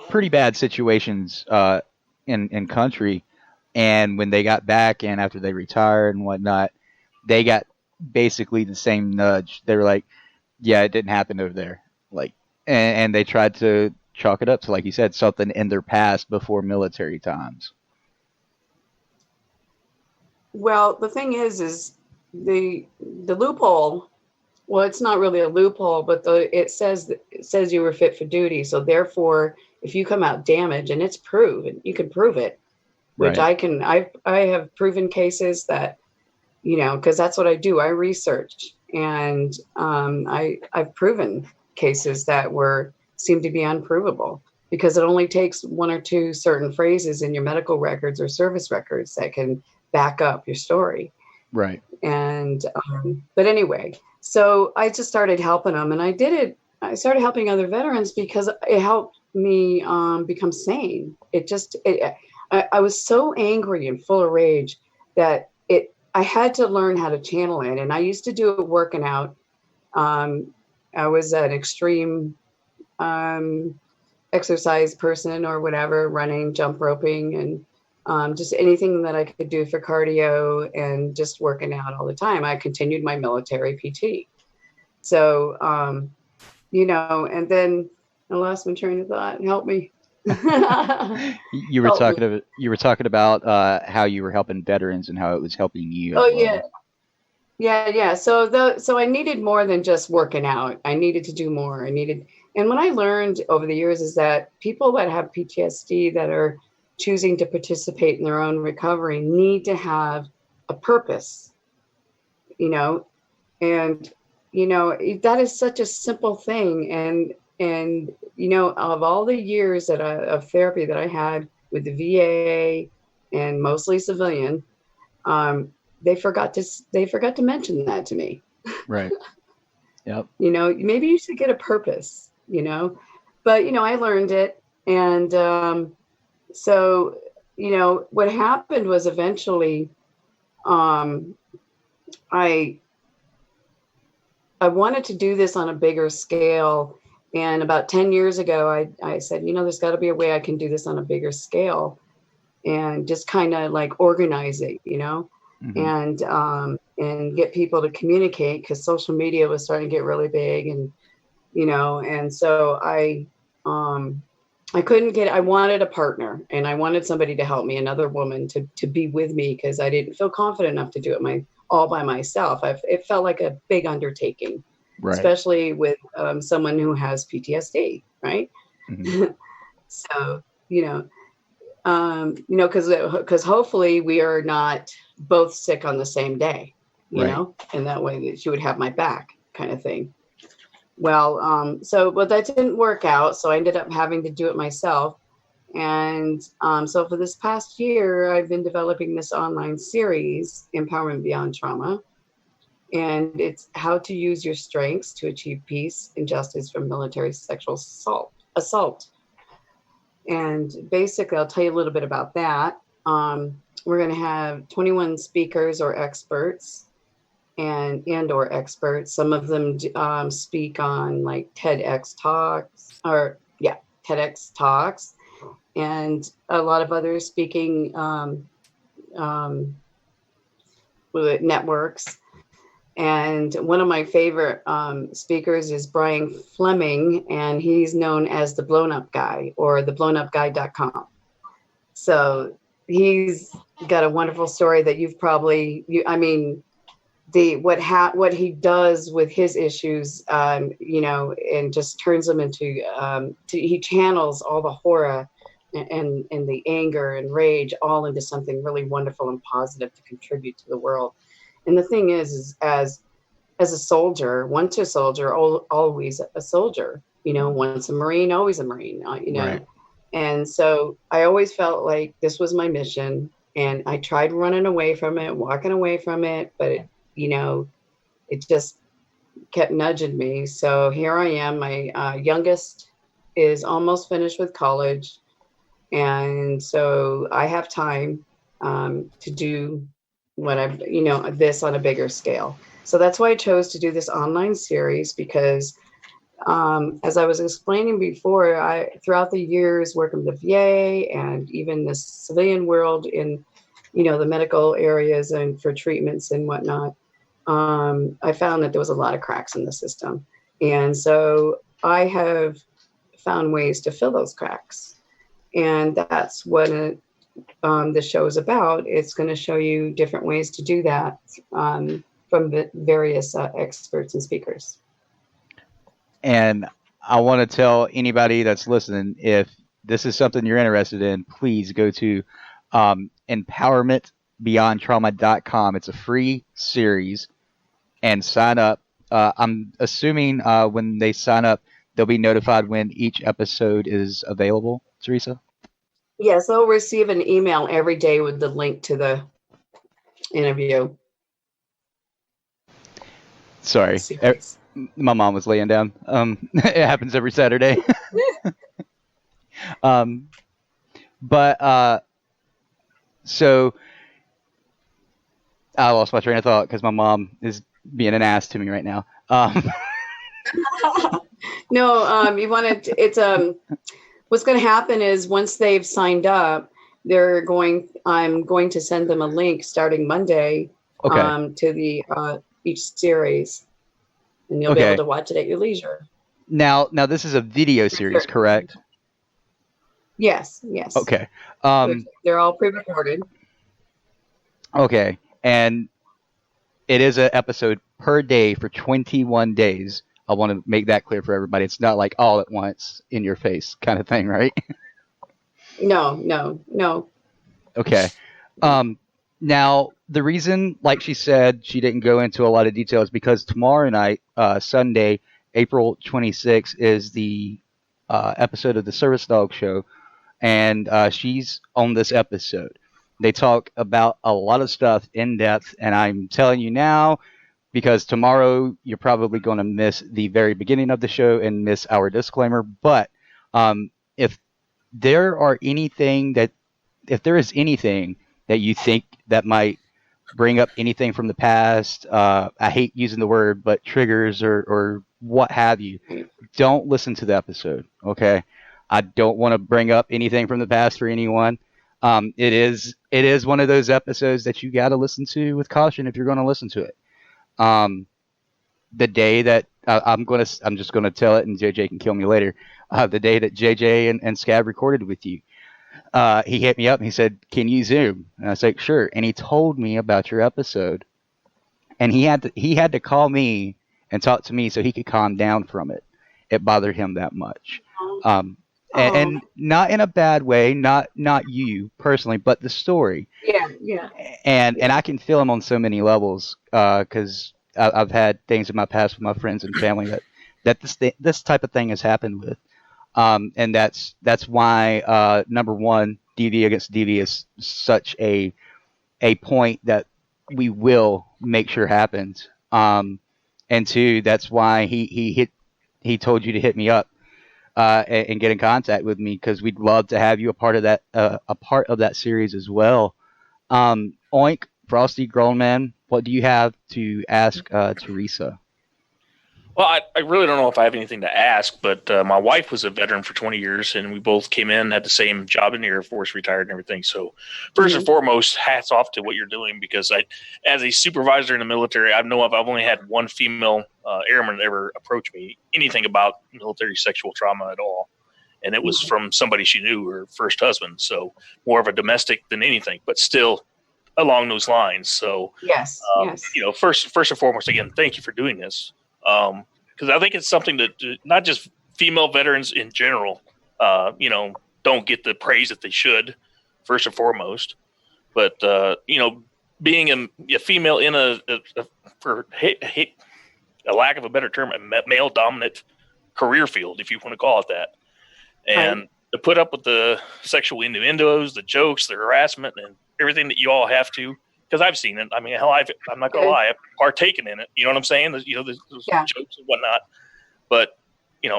pretty bad situations in country, and when they got back and after they retired and whatnot, they got basically the same nudge. They were like, "Yeah, it didn't happen over there," and they tried to chalk it up to, like you said, something in their past before military times. Well, the thing is the loophole. Well, it's not really a loophole, but it says you were fit for duty. So therefore, if you come out damaged, and it's proven, you can prove it, which Right. I have proven cases that, because that's what I do. I research, and I've proven cases that seem to be unprovable because it only takes one or two certain phrases in your medical records or service records that can back up your story. Right. And, but anyway, so I just started helping them, and I started helping other veterans because it helped me become sane. I was so angry and full of rage that I had to learn how to channel it. And I used to do it working out. I was an extreme exercise person or whatever, running, jump roping, and just anything that I could do for cardio and just working out all the time. I continued my military PT. So, and then I lost my train of thought. Help me. You were talking about how you were helping veterans and how it was helping you. Oh, yeah. So I needed more than just working out. I needed to do more. And what I learned over the years is that people that have PTSD that are choosing to participate in their own recovery need to have a purpose, and that is such a simple thing. And of all the years of therapy that I had with the VA and mostly civilian, they forgot to mention that to me. Right. Yep. Maybe you should get a purpose, but I learned it. And so you know, what happened was eventually, I wanted to do this on a bigger scale. And about 10 years ago, I said, you know, there's got to be a way I can do this on a bigger scale and just kind of like organize it, you know, and get people to communicate, because social media was starting to get really big, and, you know, and so I wanted a partner, and I wanted somebody to help me, another woman to be with me, because I didn't feel confident enough to do it all by myself. It felt like a big undertaking, especially with someone who has PTSD, right? So, because hopefully we are not both sick on the same day, you know, and that way that she would have my back, kind of thing. Well, but that didn't work out, so I ended up having to do it myself. And so for this past year, I've been developing this online series, Empowerment Beyond Trauma. And it's how to use your strengths to achieve peace and justice from military sexual assault. And basically, I'll tell you a little bit about that. We're going to have 21 speakers or experts and/or experts. Some of them speak on like TEDx talks, and a lot of others speaking with networks. And one of my favorite speakers is Brian Fleming, and he's known as the Blown Up Guy, or theBlownUpGuy.com. So he's got a wonderful story that you've probably, what he does with his issues, and just turns them into, he channels all the horror and the anger and rage all into something really wonderful and positive to contribute to the world. And the thing is as a soldier, once a soldier, always a soldier, once a Marine, always a Marine, Right. And so I always felt like this was my mission, and I tried running away from it, walking away from it, but it just kept nudging me. So here I am. My youngest is almost finished with college. And so I have time to do what I've, this on a bigger scale. So that's why I chose to do this online series, because as I was explaining before, throughout the years working with the VA and even the civilian world in, the medical areas and for treatments and whatnot, I found that there was a lot of cracks in the system. And so I have found ways to fill those cracks. And that's what the show is about. It's going to show you different ways to do that from the various experts and speakers. And I want to tell anybody that's listening, if this is something you're interested in, please go to empowermentbeyondtrauma.com. It's a free series, and sign up. I'm assuming when they sign up, they'll be notified when each episode is available, Teresa? Yes, they'll receive an email every day with the link to the interview. Sorry, my mom was laying down. It happens every Saturday. So I lost my train of thought because my mom is being an ass to me right now. No, you want to, it's, what's going to happen is once they've signed up, I'm going to send them a link starting Monday to the each series, and you'll be able to watch it at your leisure. Now this is a video series, correct? Yes. Okay. They're all pre-recorded. Okay, and it is an episode per day for 21 days. I want to make that clear for everybody. It's not like all at once in your face kind of thing, right? No. Okay. Now, the reason, like she said, she didn't go into a lot of details because tomorrow night, Sunday, April 26th, is the episode of the Service Dog Show, and she's on this episode. They talk about a lot of stuff in depth, and I'm telling you now, because tomorrow you're probably going to miss the very beginning of the show and miss our disclaimer. But if there are anything that if there is anything that you think that might bring up anything from the past, I hate using the word, but triggers or what have you, don't listen to the episode. Okay, I don't want to bring up anything from the past for anyone. It is one of those episodes that you got to listen to with caution if you're going to listen to it. The day that I'm just gonna tell it, and JJ can kill me later. The day that JJ and Scab recorded with you, he hit me up and he said, "Can you Zoom?" And I was like, "Sure." And he told me about your episode, and he had to call me and talk to me so he could calm down from it. It bothered him that much, and not in a bad way, not you personally, but the story. Yeah. And I can feel him on so many levels because I've had things in my past with my friends and family that this type of thing has happened with, and that's why number one, DV against DV is such a point that we will make sure happens, and two, that's why he told you to hit me up and get in contact with me because we'd love to have you a part of that series as well. Oink, Frosty, Grown Man, what do you have to ask Teresa? Well, I really don't know if I have anything to ask, but my wife was a veteran for 20 years, and we both came in, had the same job in the Air Force, retired and everything. So first and foremost, hats off to what you're doing, because as a supervisor in the military, I've only had one female airman ever approach me anything about military sexual trauma at all. And it was from somebody she knew, her first husband. So more of a domestic than anything, but still along those lines. So yes. First and foremost, again, thank you for doing this. Because I think it's something that not just female veterans in general, don't get the praise that they should, first and foremost. But, being a female in for a lack of a better term, a male-dominant career field, if you want to call it that. And to put up with the sexual innuendos, the jokes, the harassment, and everything that you all have to, because I've seen it. I mean, hell, I'm not going to lie, I've partaken in it. You know what I'm saying? Those jokes and whatnot. But,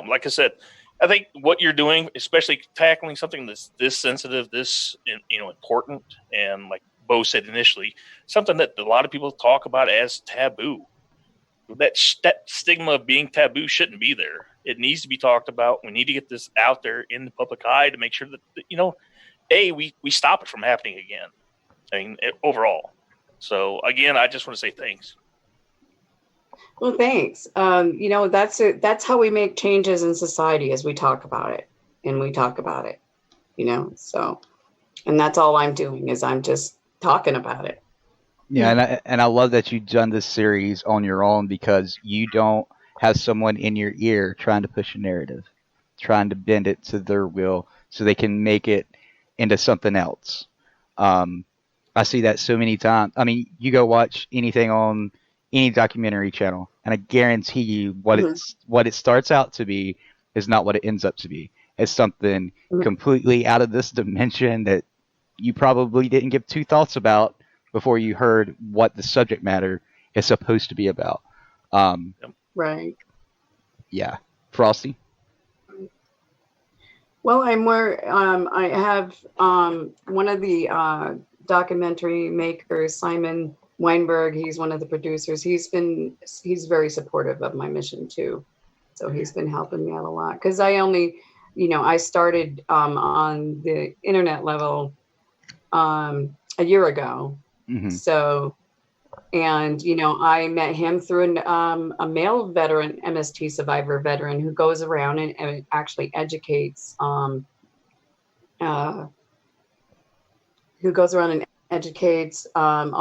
like I said, I think what you're doing, especially tackling something that's this sensitive, this, important, and like Bo said initially, something that a lot of people talk about as taboo. That stigma of being taboo shouldn't be there. It needs to be talked about. We need to get this out there in the public eye to make sure that, we stop it from happening again. I mean, overall. So again, I just want to say thanks. Well, thanks. That's how we make changes in society, as we talk about it, so, and that's all I'm doing is I'm just talking about it. Yeah. And I love that you've done this series on your own, because you don't have someone in your ear trying to push a narrative, trying to bend it to their will so they can make it into something else. I see that so many times. I mean, you go watch anything on any documentary channel, and I guarantee you what it starts out to be is not what it ends up to be. It's something completely out of this dimension that you probably didn't give two thoughts about before you heard what the subject matter is supposed to be about. Right. Yeah. Frosty? Well, I have one of the documentary makers, Simon Weinberg. He's one of the producers. He's very supportive of my mission too. So he's been helping me out a lot, because I started on the internet level a year ago. Mm-hmm. So, and I met him through a male veteran, MST survivor veteran, who goes around and actually educates all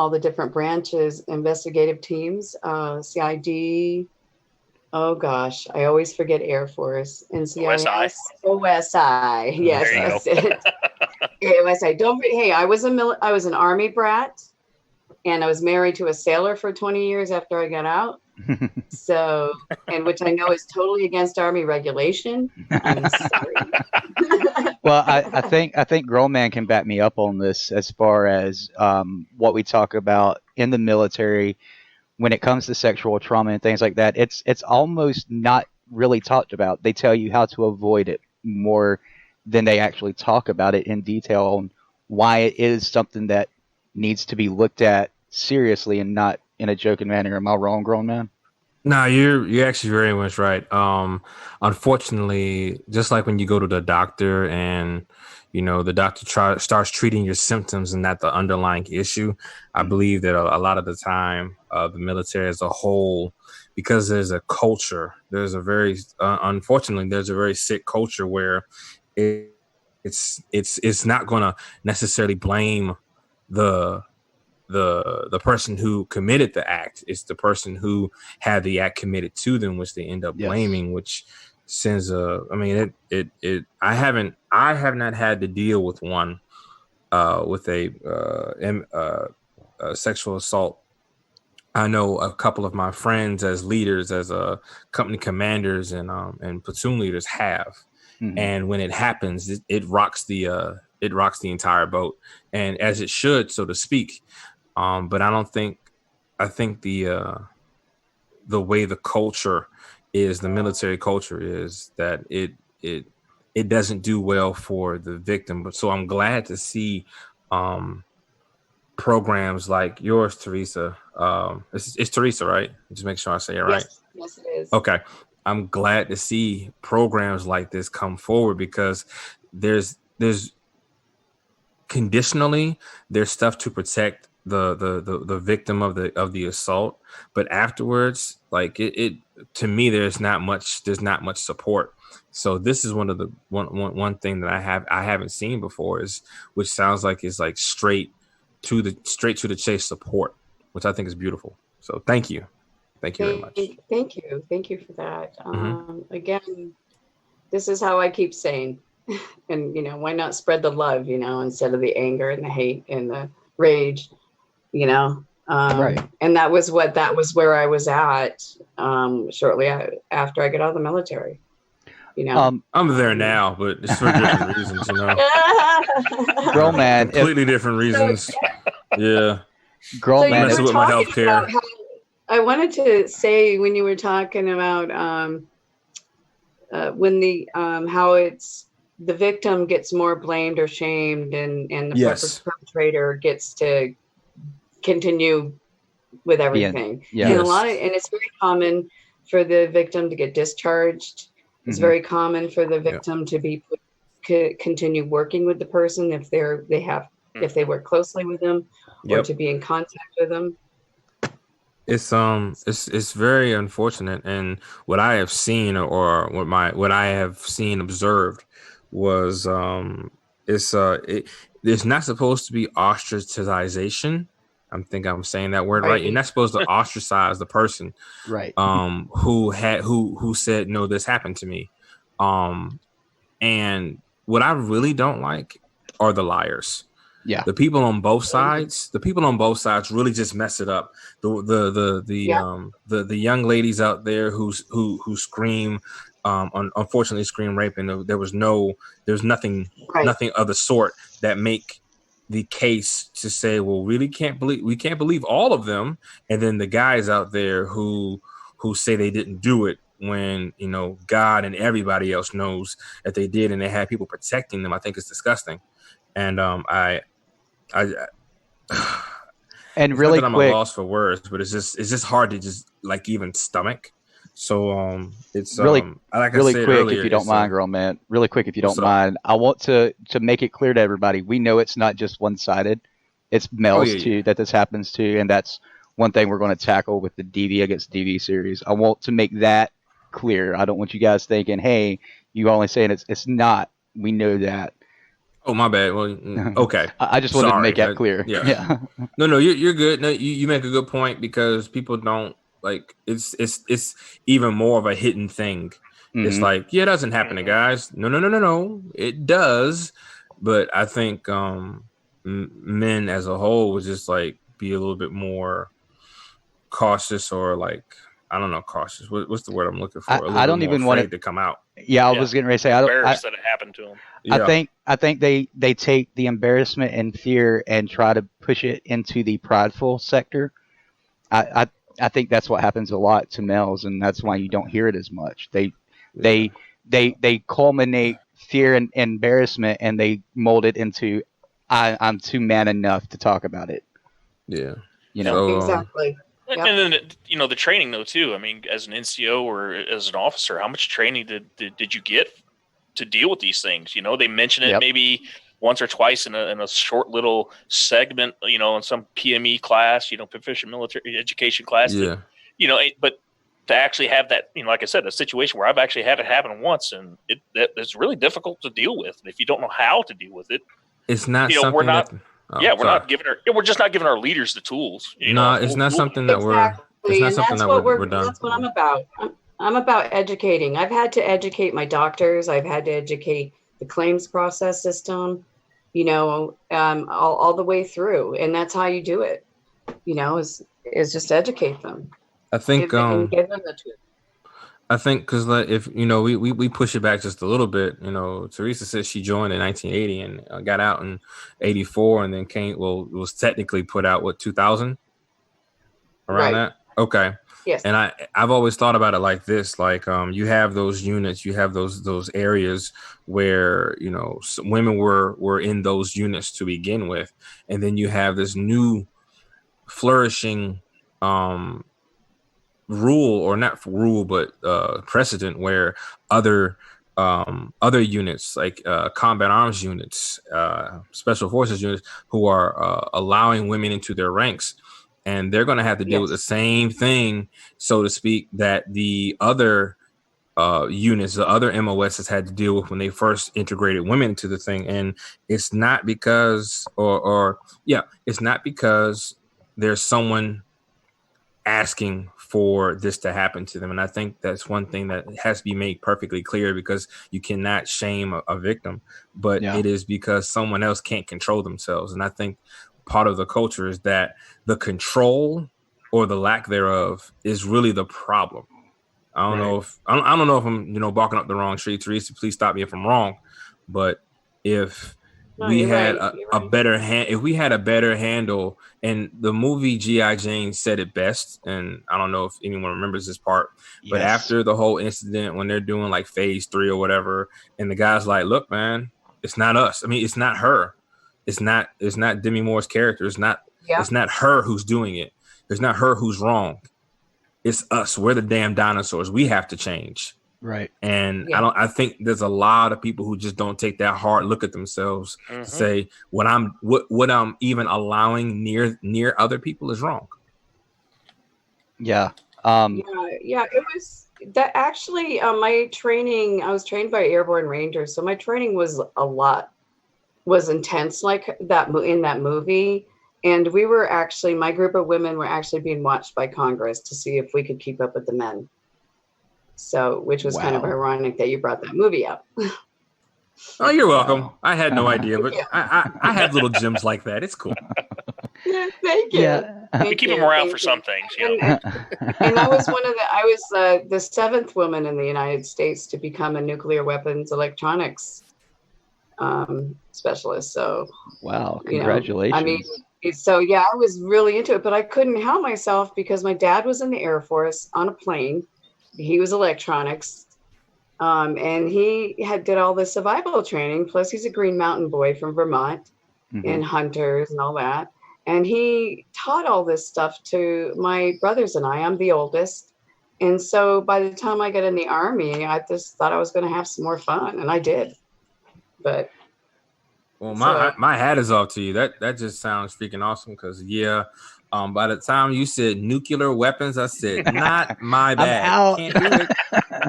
the different branches, investigative teams, CID. Oh gosh, I always forget Air Force, NCIS, OSI. Yes, that's it. OSI. I was an Army brat, and I was married to a sailor for 20 years after I got out. So, and which I know is totally against Army regulation. I'm sorry. Well, I think Grown Man can back me up on this as far as what we talk about in the military when it comes to sexual trauma and things like that. It's almost not really talked about. They tell you how to avoid it more than they actually talk about it in detail on why it is something that needs to be looked at seriously and not in a joking manner. Am I wrong, grown man? No, you're actually very much right. Unfortunately, just like when you go to the doctor and the doctor starts treating your symptoms and not the underlying issue, I believe that a lot of the time, the military as a whole, because there's a culture, unfortunately there's a very sick culture where it's not going to necessarily blame the person who committed the act. It's the person who had the act committed to them, which they end up blaming, which sends I have not had to deal with one with a sexual assault. I know a couple of my friends as leaders, as company commanders and platoon leaders have. Mm-hmm. And when it happens, it rocks the entire boat, and as it should, so to speak. But I think the way the culture is, the military culture is, that it doesn't do well for the victim. But so I'm glad to see programs like yours, Teresa. It's Teresa, right? Just make sure I say it right. Yes, it is. Okay. I'm glad to see programs like this come forward, because there's conditionally there's stuff to protect the victim of the assault, but afterwards, like it to me, there's not much support. So this is one thing that I haven't seen before, which sounds like is like straight to the chase support, which I think is beautiful. So thank you very much. Thank you for that. Again, this is how I keep saying, and why not spread the love, instead of the anger and the hate and the rage, right. And that was where I was at shortly after I got out of the military. I'm there now, but it's for different reasons, Girl, man, completely different reasons. Yeah, girl, so man, messing with my healthcare. I wanted to say, when you were talking about when the how it's the victim gets more blamed or shamed, and the perpetrator gets to continue with everything. Yeah. And and it's very common for the victim to get discharged. It's very common for the victim to be continue working with the person if they work closely with them, or to be in contact with them. It's very unfortunate, and what I have seen, or what I have seen observed, was it's not supposed to be ostracization. I think I'm saying that word right. You're not supposed to ostracize the person, right? Who said, no, this happened to me. And what I really don't like are the liars. Yeah, the people on both sides. The people on both sides really just mess it up. The young ladies out there who scream, unfortunately scream rape, and there's nothing of the sort that make the case to say, well, we can't believe all of them, and then the guys out there who say they didn't do it, when God and everybody else knows that they did, and they had people protecting them. I think it's disgusting, and and really I'm quick, a loss for words, but it's just hard to just like even stomach. So it's really like really I said quick, earlier, if you don't mind, girl, man. Really quick, if you don't mind, I want to make it clear to everybody. We know it's not just one-sided. It's males too that this happens to, and that's one thing we're going to tackle with the DV against DV series. I want to make that clear. I don't want you guys thinking, hey, you only saying it's not. We know that. Oh, my bad. Well, okay. I just wanted to make that clear. Yeah. No, you're good. No, you make a good point, because people don't like it's even more of a hidden thing. Mm-hmm. It's like, it doesn't happen to guys. No, it does. But I think men as a whole would just like be a little bit more cautious, or like, I don't know, cautious. What's the word I'm looking for? I don't even want it to come out. Yeah, I was getting ready to say, I don't. Embarrassed that it happened to them. Yeah. I think they take the embarrassment and fear and try to push it into the prideful sector. I think that's what happens a lot to males, and that's why you don't hear it as much. They culminate fear and embarrassment, and they mold it into, I'm too man enough to talk about it. Yeah. You know, exactly. And then the training though too. I mean, as an NCO or as an officer, how much training did you get to deal with these things? They mention it maybe once or twice in a short little segment, in some PME class, proficient military education class. Yeah. But to actually have that, like I said, a situation where I've actually had it happen once, and it's really difficult to deal with. And if you don't know how to deal with it, it's not something we're not. we're not giving we're just not giving our leaders the tools. It's not something that Exactly. we're done. That's what I'm about. I'm about educating. I've had to educate my doctors. I've had to educate the claims process system, all the way through. And that's how you do it, is just educate them. I think, give them the tools. I think because if we push it back just a little bit. Teresa says she joined in 1980 and got out in 84, and then was technically put out 2000 around that. Okay. Yes. And I've always thought about it like this: you have those units, you have those areas where women were in those units to begin with, and then you have this new flourishing rule, or not rule, but precedent where other units like combat arms units, special forces units, who are allowing women into their ranks, and they're going to have to deal with the same thing, so to speak, that the other units, the other MOSs had to deal with when they first integrated women into the thing. And it's not because it's not because there's someone asking for this to happen to them. And I think that's one thing that has to be made perfectly clear, because you cannot shame a victim, but it is because someone else can't control themselves. And I think part of the culture is that the control, or the lack thereof, is really the problem. I don't know if I'm barking up the wrong tree. Teresa, please stop me if I'm wrong. But if we had a better handle, and the movie G.I. Jane said it best, and I don't know if anyone remembers this part, but after the whole incident, when they're doing like phase 3 or whatever, and the guy's like, look, man, it's not us. I mean, it's not her. It's not Demi Moore's character. It's not her who's doing it. It's not her who's wrong. It's us. We're the damn dinosaurs. We have to change. Right. And I think there's a lot of people who just don't take that hard look at themselves to say what I'm even allowing near other people is wrong. Yeah. It was that actually my training, I was trained by Airborne Rangers. So my training was intense like that in that movie. And we were actually, my group of women were actually being watched by Congress to see if we could keep up with the men. So, which was kind of ironic that you brought that movie up. Oh, you're welcome. I had no idea, but I have little gems like that. It's cool. Yeah, thank you. Yeah. We keep them around for some things. And I was I was the 7th woman in the United States to become a nuclear weapons electronics specialist. So, wow, congratulations. I mean, so I was really into it, but I couldn't help myself because my dad was in the Air Force on a plane. He was electronics, and he did all the survival training. Plus, he's a Green Mountain boy from Vermont, and hunters and all that. And he taught all this stuff to my brothers and I. I'm the oldest, and so by the time I got in the Army, I just thought I was going to have some more fun, and I did. But well, my hat is off to you. That just sounds freaking awesome. Because by the time you said nuclear weapons, I said, not my bad. Can't do it.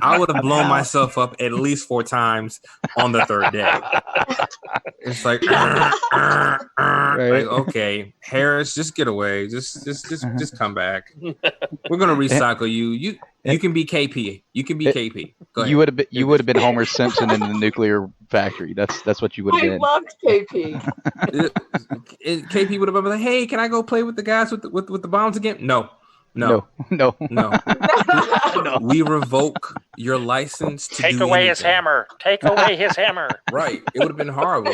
I would have blown myself up at least 4 times on the 3rd day. It's like, like, okay, Harris, just get away. Just come back. We're gonna recycle you. You can be KP. You can be KP. Go ahead. You would have been Homer Simpson in the nuclear factory. That's what you would have been. I loved KP. KP would have been like, hey, can I go play with the guys with the bombs again? No. We revoke your license to take away his hammer. Take away his hammer. Right. It would have been horrible.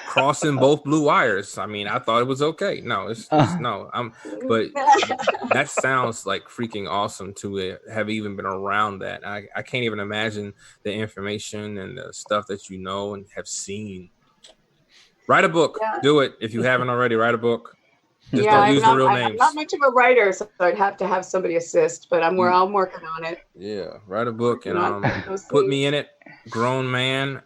Crossing both blue wires. I mean, I thought it was okay. No, but that sounds like freaking awesome to have even been around that. I can't even imagine the information and the stuff that you know and have seen. Write a book. Yeah. Do it if you haven't already. Write a book. Just Yeah, don't use the real I'm names. not much of a writer, so I'd have to have somebody assist. But I'm working on it. Yeah, write a book and Not those put things. me in it. Grown man.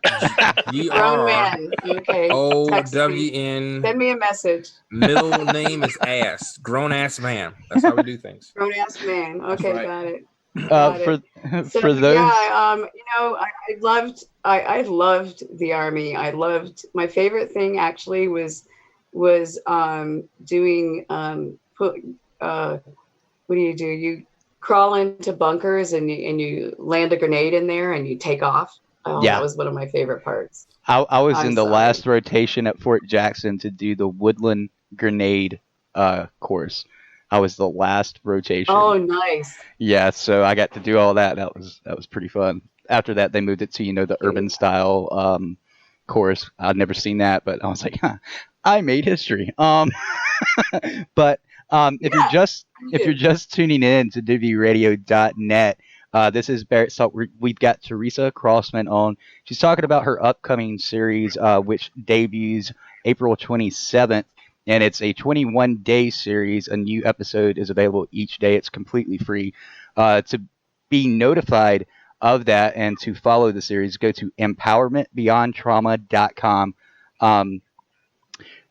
Grown man. Okay. Text me. OWN. Send me a message. Middle name is ass. Grown ass man. That's how we do things. Grown ass man. Okay, right. got it. For those, yeah, I loved the Army. My favorite thing actually was doing what do? You crawl into bunkers and you land a grenade in there and you take off. Oh, Yeah. That was one of my favorite parts. I was in the sorry. last rotation at Fort Jackson to do the woodland grenade course. I was the last rotation. Oh, nice. Yeah, so I got to do all that. That was pretty fun. After that, they moved it to the urban style course. I'd never seen that, but I was like, I made history. But if you're just tuning in to DVRadio.net, this is Barrett Talk. We've got Teresa Crossman on. She's talking about her upcoming series, which debuts April 27th. And it's a 21-day series. A new episode is available each day. It's completely free. To be notified of that and to follow the series, go to empowermentbeyondtrauma.com.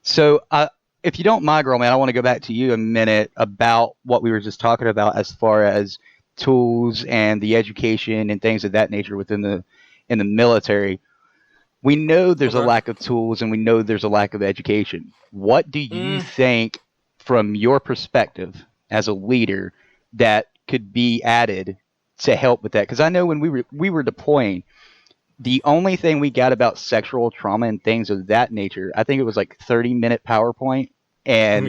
So if you don't mind, girl, man, I want to go back to you a minute about what we were just talking about as far as tools and the education and things of that nature in the military. We know there's a lack of tools and we know there's a lack of education. What do you think, from your perspective as a leader, that could be added to help with that? Because I know when we were deploying, the only thing we got about sexual trauma and things of that nature, I think it was like 30-minute PowerPoint, and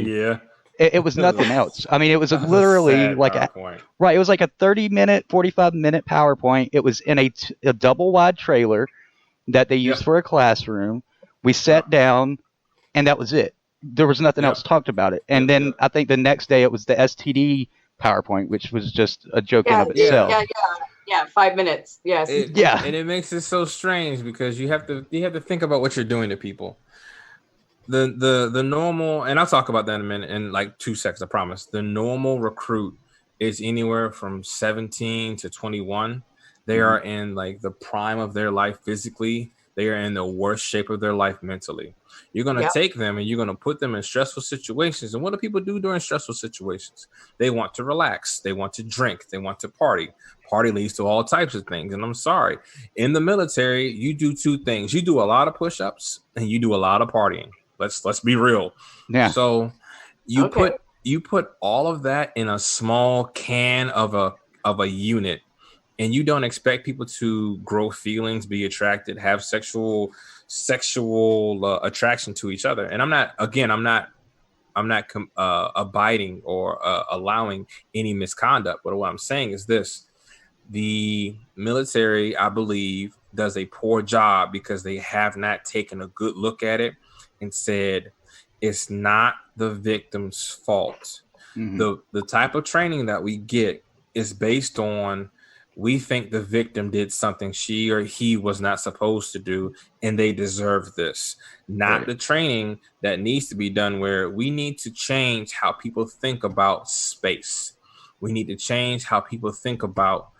it was nothing else. I mean, it was literally like it was like a 30-minute, 45-minute PowerPoint. It was in a double-wide trailer that they used for a classroom. We sat down, and that was it. There was nothing else talked about it. And then I think the next day it was the STD PowerPoint, which was just a joke in of itself. Yeah, 5 minutes. Yes. And it makes it so strange because you have to think about what you're doing to people. The normal, and I'll talk about that in a minute, in like 2 seconds, I promise. The normal recruit is anywhere from 17 to 21. They are in like the prime of their life physically. They are in the worst shape of their life mentally. You're going to take them and you're going to put them in stressful situations. And what do people do during stressful situations? They want to relax. They want to drink. They want to party. Party leads to all types of things. And I'm sorry, in the military, you do 2 things. You do a lot of push-ups and you do a lot of partying. Let's be real. Yeah. So you put all of that in a small can of a unit. And you don't expect people to grow feelings, be attracted, have sexual attraction to each other. And I'm not abiding or allowing any misconduct. But what I'm saying is this: the military, I believe, does a poor job because they have not taken a good look at it and said it's not the victim's fault. Mm-hmm. The type of training that we get is based on, we think the victim did something she or he was not supposed to do, and they deserve this. Not the training that needs to be done, where we need to change how people think about space. We need to change how people think about,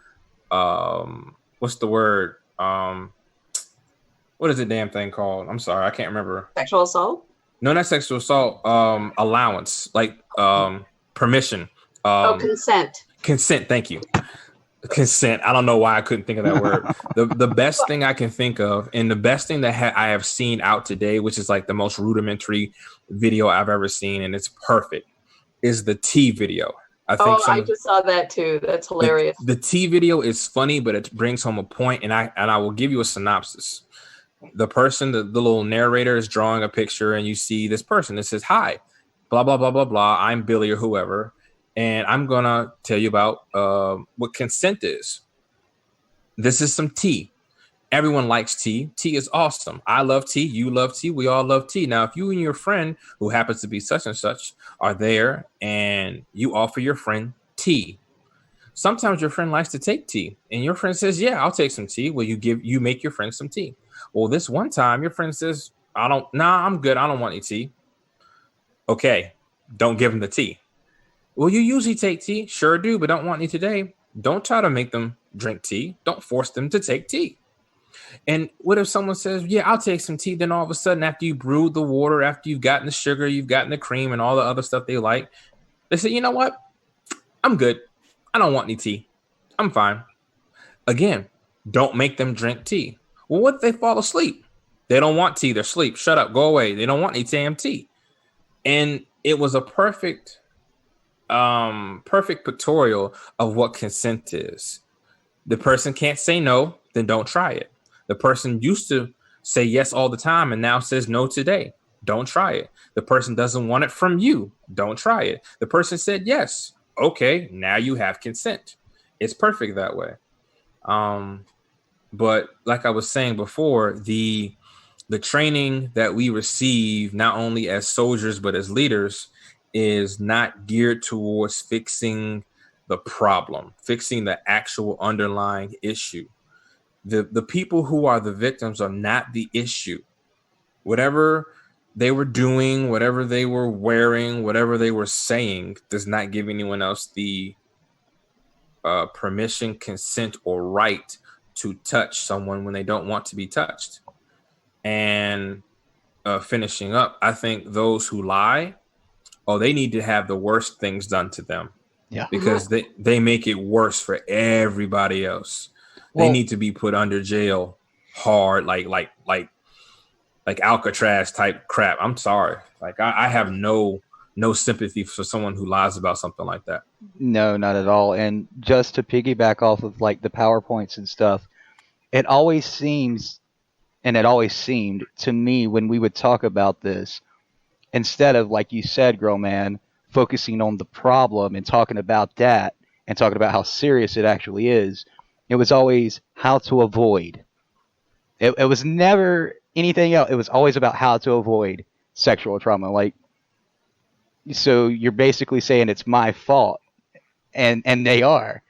what's the word? What is the damn thing called? I'm sorry, I can't remember. Sexual assault? No, not sexual assault. Allowance, like permission. Consent. Consent, thank you. Consent. I don't know why I couldn't think of that word. The best thing I can think of, and the best thing that I have seen out today, which is like the most rudimentary video I've ever seen, and it's perfect, is the T video. I just saw that too. That's hilarious. The T video is funny, but it brings home a point, and I will give you a synopsis. The person, the little narrator, is drawing a picture, and you see this person that says, "Hi, blah blah blah blah blah. I'm Billy or whoever." And I'm going to tell you about what consent is. This is some tea. Everyone likes tea. Tea is awesome. I love tea. You love tea. We all love tea. Now, if you and your friend, who happens to be such and such, are there and you offer your friend tea, sometimes your friend likes to take tea. And your friend says, yeah, I'll take some tea. Well, you make your friend some tea. Well, this one time, your friend says, I'm good. I don't want any tea. Okay, don't give them the tea. Well, you usually take tea. Sure do, but don't want any today. Don't try to make them drink tea. Don't force them to take tea. And what if someone says, yeah, I'll take some tea. Then all of a sudden, after you brewed the water, after you've gotten the sugar, you've gotten the cream and all the other stuff they like, they say, you know what? I'm good. I don't want any tea. I'm fine. Again, don't make them drink tea. Well, what if they fall asleep? They don't want tea. They're asleep. Shut up. Go away. They don't want any damn tea. And it was a perfect pictorial of what consent is. The person can't say no, then don't try it. The person used to say yes all the time and now says no today. Don't try it. The person doesn't want it from you. Don't try it. The person said yes. Okay, now you have consent. It's perfect that way. But like I was saying before, the training that we receive, not only as soldiers but as leaders, is not geared towards fixing the problem, fixing the actual underlying issue. The people who are the victims are not the issue. Whatever they were doing, whatever they were wearing, whatever they were saying does not give anyone else the permission, consent, or right to touch someone when they don't want to be touched. And finishing up, I think those who lie, they need to have the worst things done to them. Yeah. Because they make it worse for everybody else. They need to be put under jail hard, like Alcatraz type crap. I'm sorry. Like I have no sympathy for someone who lies about something like that. No, not at all. And just to piggyback off of like the PowerPoints and stuff, it always seemed to me when we would talk about this, instead of, like you said, Grow Man, focusing on the problem and talking about that and talking about how serious it actually is, it was always how to avoid. It was never anything else. It was always about how to avoid sexual trauma. Like, so you're basically saying it's my fault, and they are.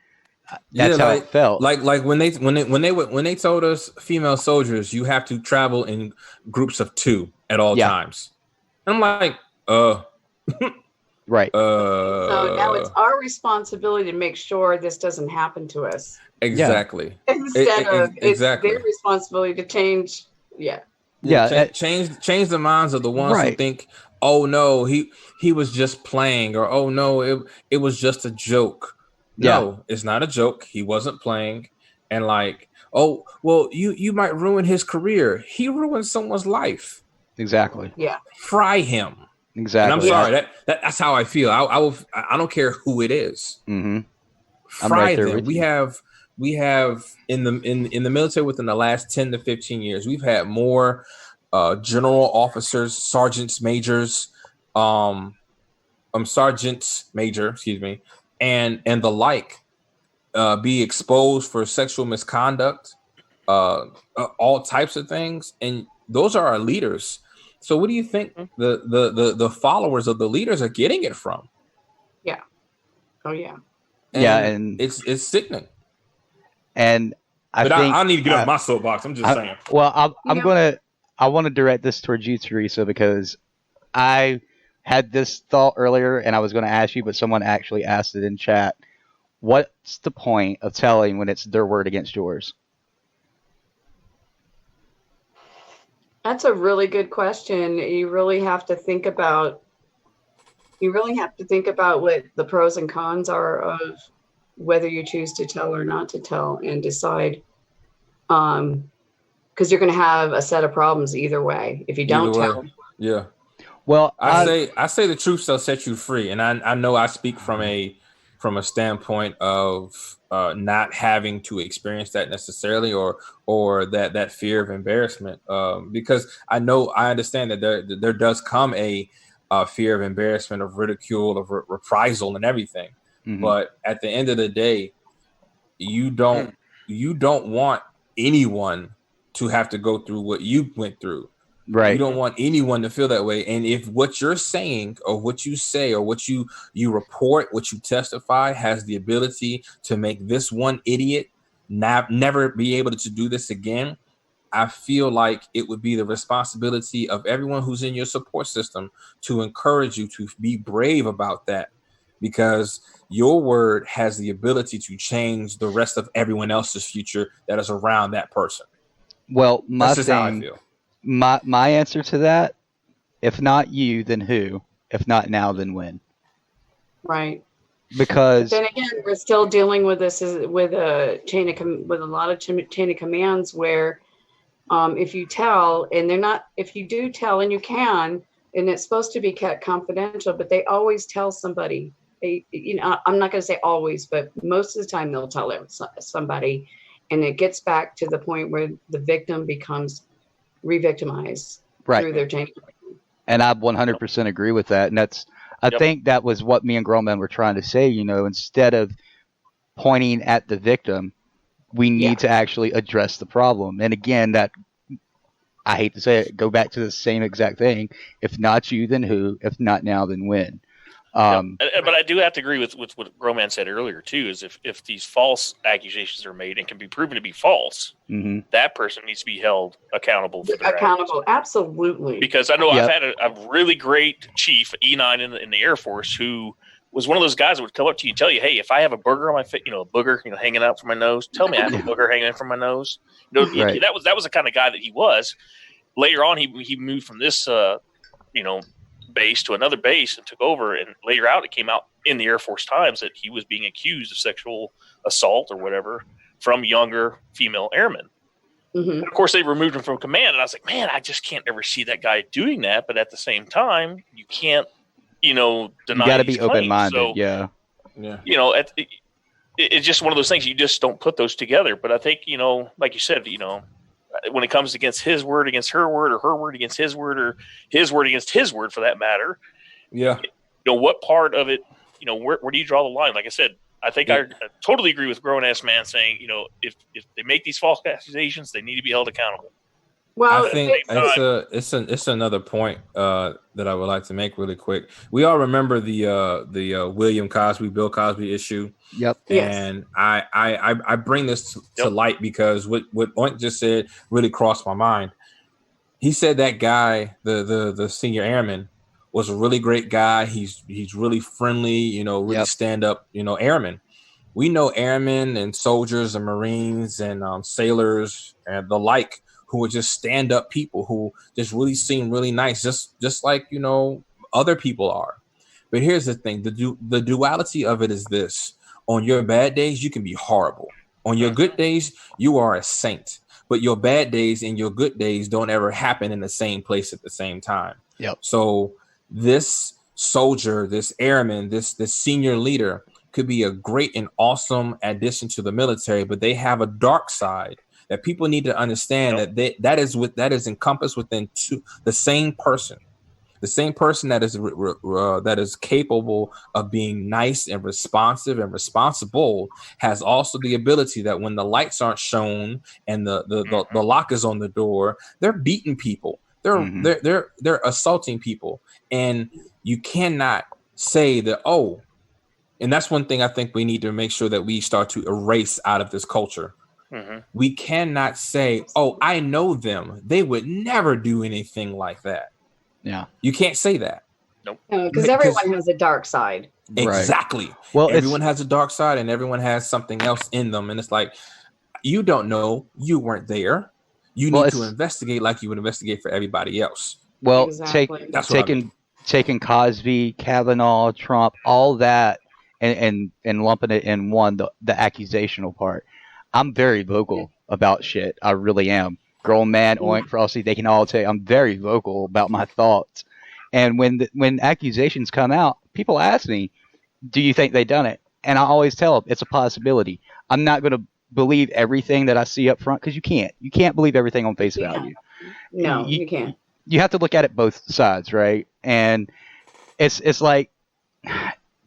That's how it felt. Like when they told us female soldiers you have to travel in groups of 2 at all times. I'm like, right. So now it's our responsibility to make sure this doesn't happen to us. Exactly. Instead of it's exactly their responsibility to change. Yeah. Change the minds of the ones who think, oh no, he was just playing, or oh no, it was just a joke. No, it's not a joke. He wasn't playing. And like, oh well, you might ruin his career. He ruined someone's life. Exactly. Yeah. Fry him. Exactly. And I'm sorry. That's how I feel. I don't care who it is. Mm-hmm. Fry them. We have in the military within the last 10 to 15 years, we've had more general officers, sergeants major, excuse me, and the like be exposed for sexual misconduct, all types of things, and those are our leaders. So what do you think the followers of the leaders are getting it from? Yeah. Oh yeah. And it's sickening. And I need to get off my soapbox. I'm just saying. Well, I want to direct this towards you, Teresa, because I had this thought earlier and I was going to ask you, but someone actually asked it in chat. What's the point of telling when it's their word against yours? That's a really good question. You really have to think about what the pros and cons are of whether you choose to tell or not to tell, and decide, because you're going to have a set of problems either way if you don't tell. Yeah. Well, I say the truth shall set you free, and I know I speak from a standpoint of not having to experience that necessarily, or that fear of embarrassment, because I understand that there does come a fear of embarrassment, of ridicule, of reprisal, and everything. Mm-hmm. But at the end of the day, you don't want anyone to have to go through what you went through. Right. You don't want anyone to feel that way. And if what you're saying or what you say or what you report, what you testify has the ability to make this one idiot never be able to do this again, I feel like it would be the responsibility of everyone who's in your support system to encourage you to be brave about that, because your word has the ability to change the rest of everyone else's future that is around that person. Well, my That's just how I thing, feel. my answer to that, if not you, then who? If not now, then when? Right. Because then again, we're still dealing with this with a with a lot of chain of commands where if you tell and they're not, if you do tell and you can, and it's supposed to be kept confidential, but they always tell somebody. I'm not going to say always, but most of the time they'll tell somebody, and it gets back to the point where the victim becomes re-victimized through their chain. And I 100% agree with that. And I think that was what me and Grown Men were trying to say. Instead of pointing at the victim, we need to actually address the problem. And again, that, I hate to say it, go back to the same exact thing. If not you, then who? If not now, then when? But I do have to agree with what Roman said earlier too. Is if these false accusations are made and can be proven to be false, that person needs to be held accountable for their actions. Absolutely. Because I know I've had a really great chief, E9 in the Air Force, who was one of those guys that would come up to you and tell you, "Hey, if I have a booger on my face, a booger, hanging out from my nose, tell me I have a booger hanging from my nose." Right. That was the kind of guy that he was. Later on, he moved from this, base to another base and took over. And later out, it came out in the Air Force Times that he was being accused of sexual assault or whatever from younger female airmen. And of course, they removed him from command. And I was like, man, I just can't ever see that guy doing that. But at the same time, you can't, deny. You got to be open-minded. So, it's just one of those things. You just don't put those together. But I think, like you said, when it comes against his word against her word, or her word against his word, or his word against his word, for that matter. Yeah. What part of it, where do you draw the line? Like I said, I think I totally agree with Grown Ass Man saying, if they make these false accusations, they need to be held accountable. Well, I think it's another point that I would like to make really quick. We all remember the William Cosby, Bill Cosby issue. Yep. And I bring this to light because what Oink just said really crossed my mind. He said that guy, the senior airman, was a really great guy. He's really friendly, really stand up, airman. We know airmen and soldiers and Marines and sailors and the like, who are just stand up people who just really seem really nice, just like, other people are. But here's the thing. The duality of it is this. On your bad days, you can be horrible. On your good days, you are a saint. But your bad days and your good days don't ever happen in the same place at the same time. Yep. So this soldier, this airman, this senior leader could be a great and awesome addition to the military, but they have a dark side that people need to understand that is encompassed within the same person. The same person that is capable of being nice and responsive and responsible has also the ability that when the lights aren't shown and the lock is on the door, they're beating people. They're assaulting people. And you cannot say that, and that's one thing I think we need to make sure that we start to erase out of this culture. We cannot say, I know them. They would never do anything like that. Yeah. You can't say that. Nope. Because everyone has a dark side. Exactly. Right. Well, everyone has a dark side and everyone has something else in them. And it's like, you don't know. You weren't there. You need to investigate like you would investigate for everybody else. Well, exactly. taking Cosby, Kavanaugh, Trump, all that, and lumping it in one, the accusational part. I'm very vocal about shit. I really am. Grown Man, Oink, Frosty, they can all tell you I'm very vocal about my thoughts. And when accusations come out, people ask me, do you think they done it? And I always tell them it's a possibility. I'm not going to believe everything that I see up front, because you can't. You can't believe everything on face value. No, you can't. You have to look at it both sides, right? And it's like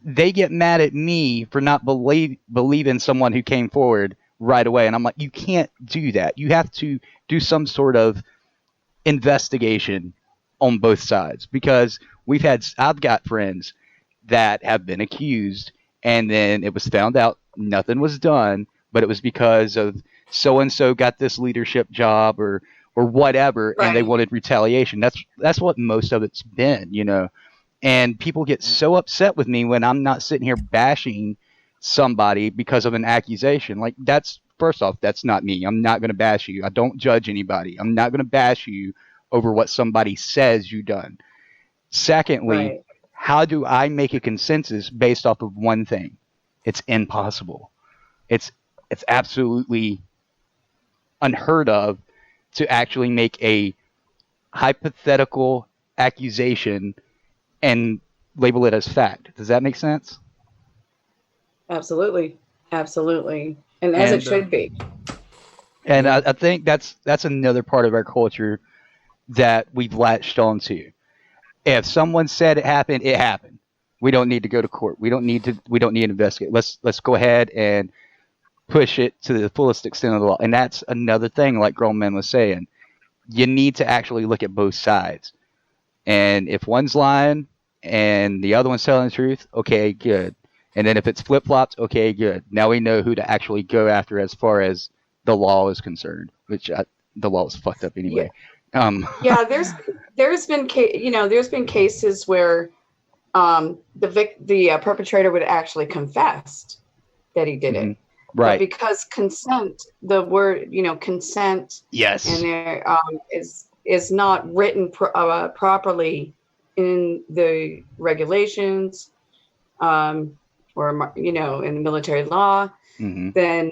they get mad at me for not believing someone who came forward right away. And I'm like, you can't do that. You have to do some sort of investigation on both sides, because I've got friends that have been accused and then it was found out nothing was done, but it was because of so and so got this leadership job or whatever, and they wanted retaliation. That's what most of it's been, you know. And people get so upset with me when I'm not sitting here bashing somebody because of an accusation. Like, that's, first off, that's not me. I'm not going to bash you. I don't judge anybody. I'm not going to bash you over what somebody says you done. Secondly, how do I make a consensus based off of one thing? It's impossible. It's absolutely unheard of to actually make a hypothetical accusation and label it as fact. Does that make sense? Absolutely. Absolutely. And as it should be. And I think that's another part of our culture that we've latched onto. If someone said it happened, it happened. We don't need to go to court. We don't need to investigate. Let's go ahead and push it to the fullest extent of the law. And that's another thing, like Grown Man was saying. You need to actually look at both sides. And if one's lying and the other one's telling the truth, okay, good. And then if it's flip-flopped, okay, good. Now we know who to actually go after as far as the law is concerned, which the law is fucked up anyway. Yeah, there's been cases where the perpetrator would actually confess that he did it. Right. But because consent, the word, consent, yes, and there is not written properly in the regulations, or in the military law, then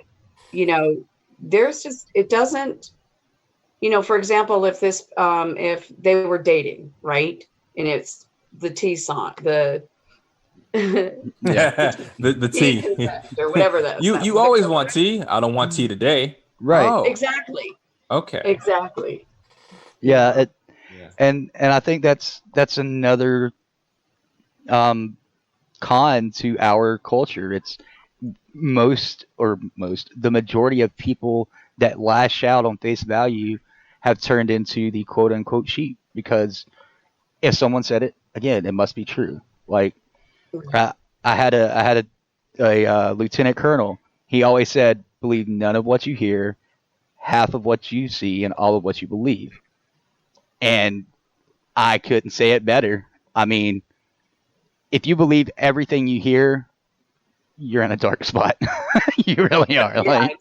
there's just, it doesn't, for example, if this if they were dating, right, and it's the T song, the the tea or whatever that you always want tea. I don't want tea today. Right. Oh. Exactly. Okay. Exactly. Yeah. And I think that's another con to our culture. It's the majority of people that lash out on face value have turned into the quote unquote sheep, because if someone said it, again, it must be true. Like, I had a lieutenant colonel. He always said, believe none of what you hear, half of what you see, and all of what you believe. And I couldn't say it better. I mean, if you believe everything you hear, you're in a dark spot. You really are. Yeah, like,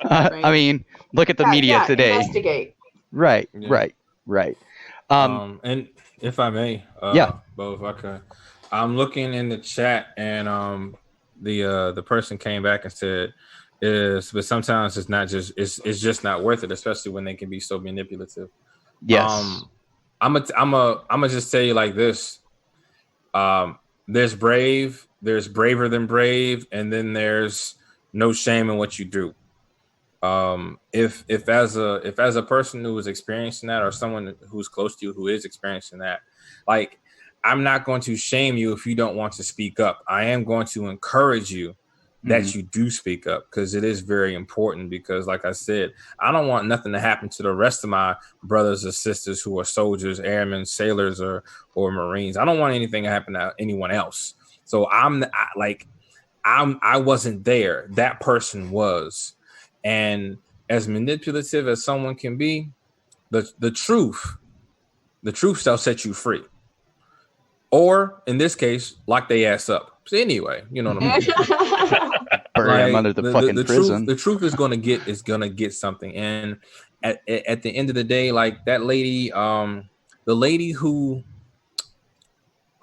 right. I mean, look at the media today. Investigate. Right. Yeah. Right. And if I may, Bo, if I could, I'm looking in the chat, and the person came back and said, but sometimes it's not just it's just not worth it, especially when they can be so manipulative. Yes. I'm a just say you like this. There's braver than brave, and then there's no shame in what you do. If as a person who is experiencing that, or someone who's close to you who is experiencing that, like, I'm not going to shame you if you don't want to speak up. I am going to encourage you that you do speak up, because it is very important. Because, like I said, I don't want nothing to happen to the rest of my brothers or sisters who are soldiers, airmen, sailors, or Marines. I don't want anything to happen to anyone else. So I wasn't there. That person was. And as manipulative as someone can be, the truth shall set you free. Or in this case, lock they ass up. So anyway, you know what I mean? Bury him under the fucking prison. The truth is gonna get something. And at the end of the day, like that lady, the lady who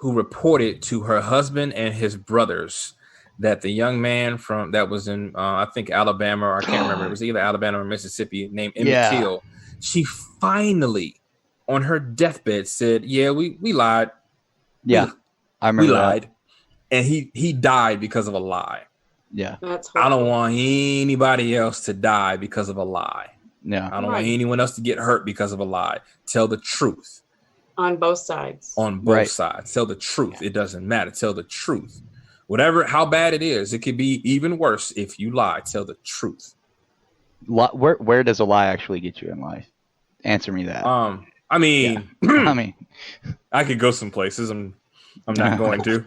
reported to her husband and his brothers that the young man that was in I think Alabama, or I can't remember, it was either Alabama or Mississippi, named Emmett Till. She finally, on her deathbed, said, "Yeah, we lied. Yeah, I remember. We lied," and he died because of a lie. Yeah, I don't want anybody else to die because of a lie. Yeah, I don't want anyone else to get hurt because of a lie. Tell the truth. On both sides. On both sides. Tell the truth. Yeah. It doesn't matter. Tell the truth. Whatever, how bad it is, it could be even worse if you lie. Tell the truth. Where does a lie actually get you in life? Answer me that. I mean, I mean, I could go some places. I'm not going to,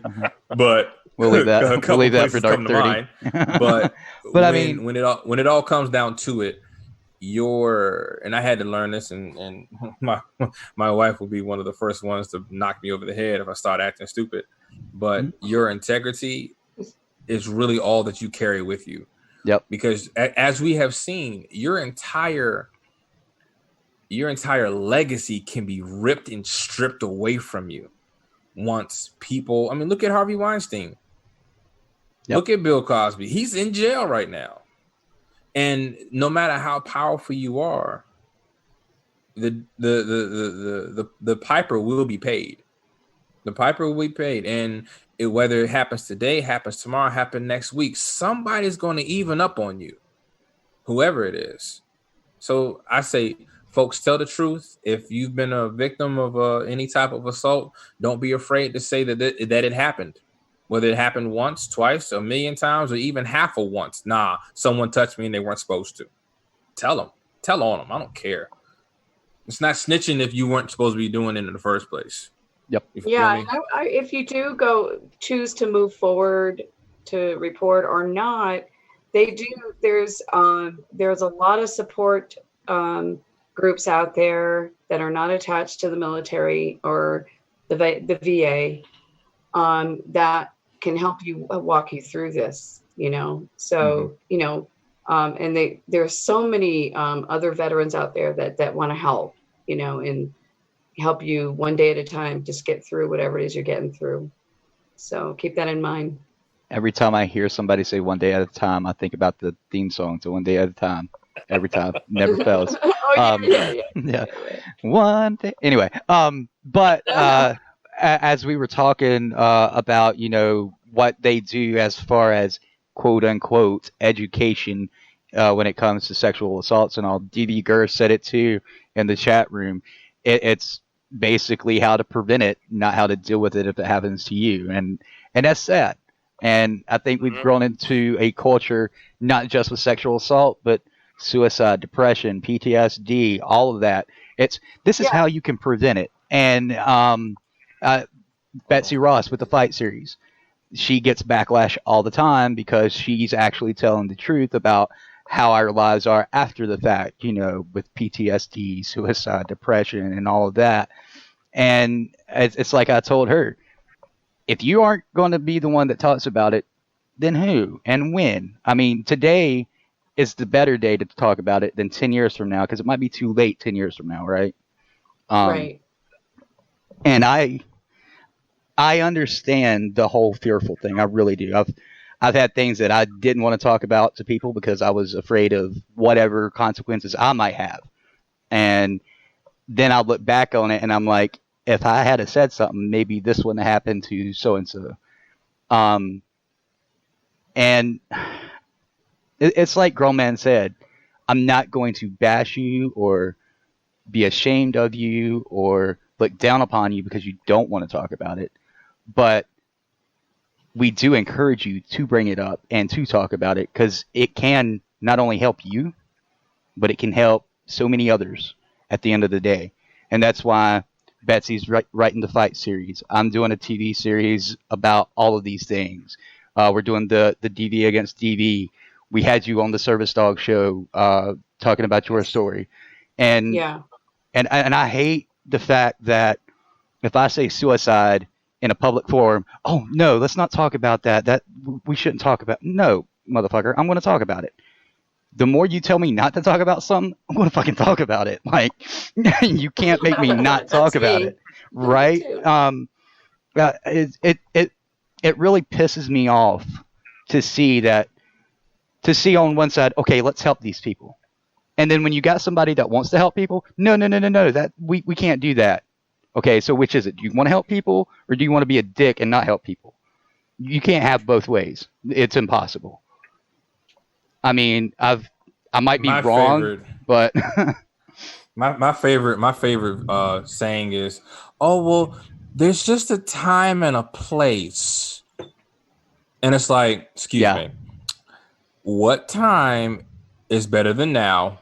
but We'll leave that. A couple We'll leave that for places dark come to 30. mind. But But I when it all comes down to it, and I had to learn this, and my wife will be one of the first ones to knock me over the head if I start acting stupid. But your integrity is really all that you carry with you. Yep. Because as we have seen, your entire legacy can be ripped and stripped away from you once people. I mean, look at Harvey Weinstein. Yep. Look at Bill Cosby. He's in jail right now. And no matter how powerful you are, the piper will be paid. The piper will be paid. And whether it happens today, happens tomorrow, happen next week, somebody's going to even up on you, whoever it is. So I say, folks, tell the truth. If you've been a victim of any type of assault, don't be afraid to say that it happened. Whether it happened once, twice, a million times, or even half of once. Nah, someone touched me and they weren't supposed to. Tell them. Tell on them. I don't care. It's not snitching if you weren't supposed to be doing it in the first place. Yep. Yeah, if you do choose to move forward to report or not, they do. There's a lot of support groups out there that are not attached to the military or the VA that can help you walk you through this. So and there's so many other veterans out there that want to help. And help you one day at a time, just get through whatever it is you're getting through. So keep that in mind. Every time I hear somebody say one day at a time, I think about the theme song to One Day at a Time. Every time, never fails. Yeah. One day. Anyway, but as we were talking about, what they do as far as quote unquote education when it comes to sexual assaults and all, DB Gurr said it too in the chat room. It's basically how to prevent it, not how to deal with it if it happens to you. And that's sad. And I think we've grown into a culture, not just with sexual assault, but suicide, depression, PTSD, all of that. This is how you can prevent it. And Betsy Ross with the Fight series, she gets backlash all the time because she's actually telling the truth about how our lives are after the fact, with PTSD, suicide, depression, and all of that. And it's like I told her, if you aren't going to be the one that talks about it, then who and when? I mean, today is the better day to talk about it than 10 years from now, because it might be too late 10 years from now, right? Right. And I understand the whole fearful thing. I really do. I've had things that I didn't want to talk about to people because I was afraid of whatever consequences I might have. And then I look back on it and I'm like, if I had said something, maybe this wouldn't have happened to so-and-so. And it's like Grown Man said, I'm not going to bash you or be ashamed of you or look down upon you because you don't want to talk about it. But we do encourage you to bring it up and to talk about it, because it can not only help you, but it can help so many others at the end of the day. And that's why Betsy's writing the Fight series. I'm doing a TV series about all of these things. We're doing the DV against DV. We had you on the Service Dog show talking about your story. And I hate the fact that if I say suicide in a public forum, oh no, let's not talk about that. That we shouldn't talk about. No, motherfucker, I'm going to talk about it. The more you tell me not to talk about something, I'm going to fucking talk about it. Like, you can't make me not talk about it, right? It really pisses me off to see on one side, okay, let's help these people, and then when you got somebody that wants to help people, no, that we can't do that. Okay, so which is it? Do you want to help people, or do you want to be a dick and not help people? You can't have both ways. It's impossible. I mean, I might be wrong, but my favorite saying is, "Oh well, there's just a time and a place," and it's like, excuse me, what time is better than now?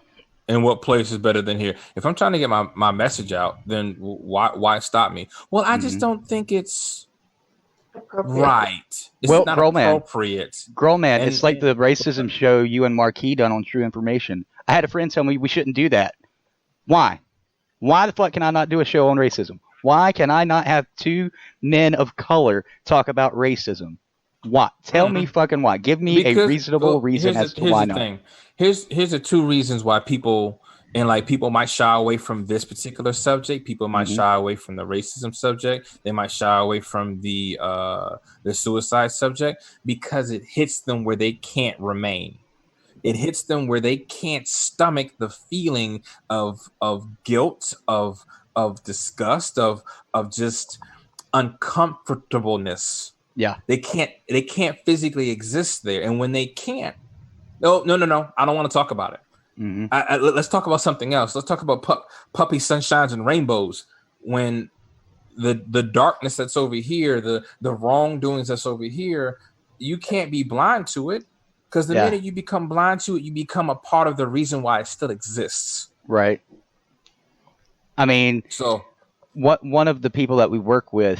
And what place is better than here? If I'm trying to get my message out, then why stop me? Well, I just don't think it's Right. It's Well, not Girl Man. appropriate. Girl Man, And- it's like the racism show you and Marquis done on True Information. I had a friend tell me we shouldn't do that. Why? Why the fuck can I not do a show on racism? Why can I not have two men of color talk about racism? Why? Tell me fucking why. Give me a reasonable reason as to why not. Thing. Here's the two reasons why people might shy away from this particular subject. People might shy away from the racism subject. They might shy away from the suicide subject because it hits them where they can't remain. It hits them where they can't stomach the feeling of guilt, of disgust, of just uncomfortableness. Yeah. They can't physically exist there. And when they can't, no, I don't want to talk about it. Let's talk about something else. Let's talk about puppy sunshines and rainbows. When the darkness that's over here, the wrongdoings that's over here, you can't be blind to it, because the minute you become blind to it, you become a part of the reason why it still exists. Right. I mean, so one of the people that we work with,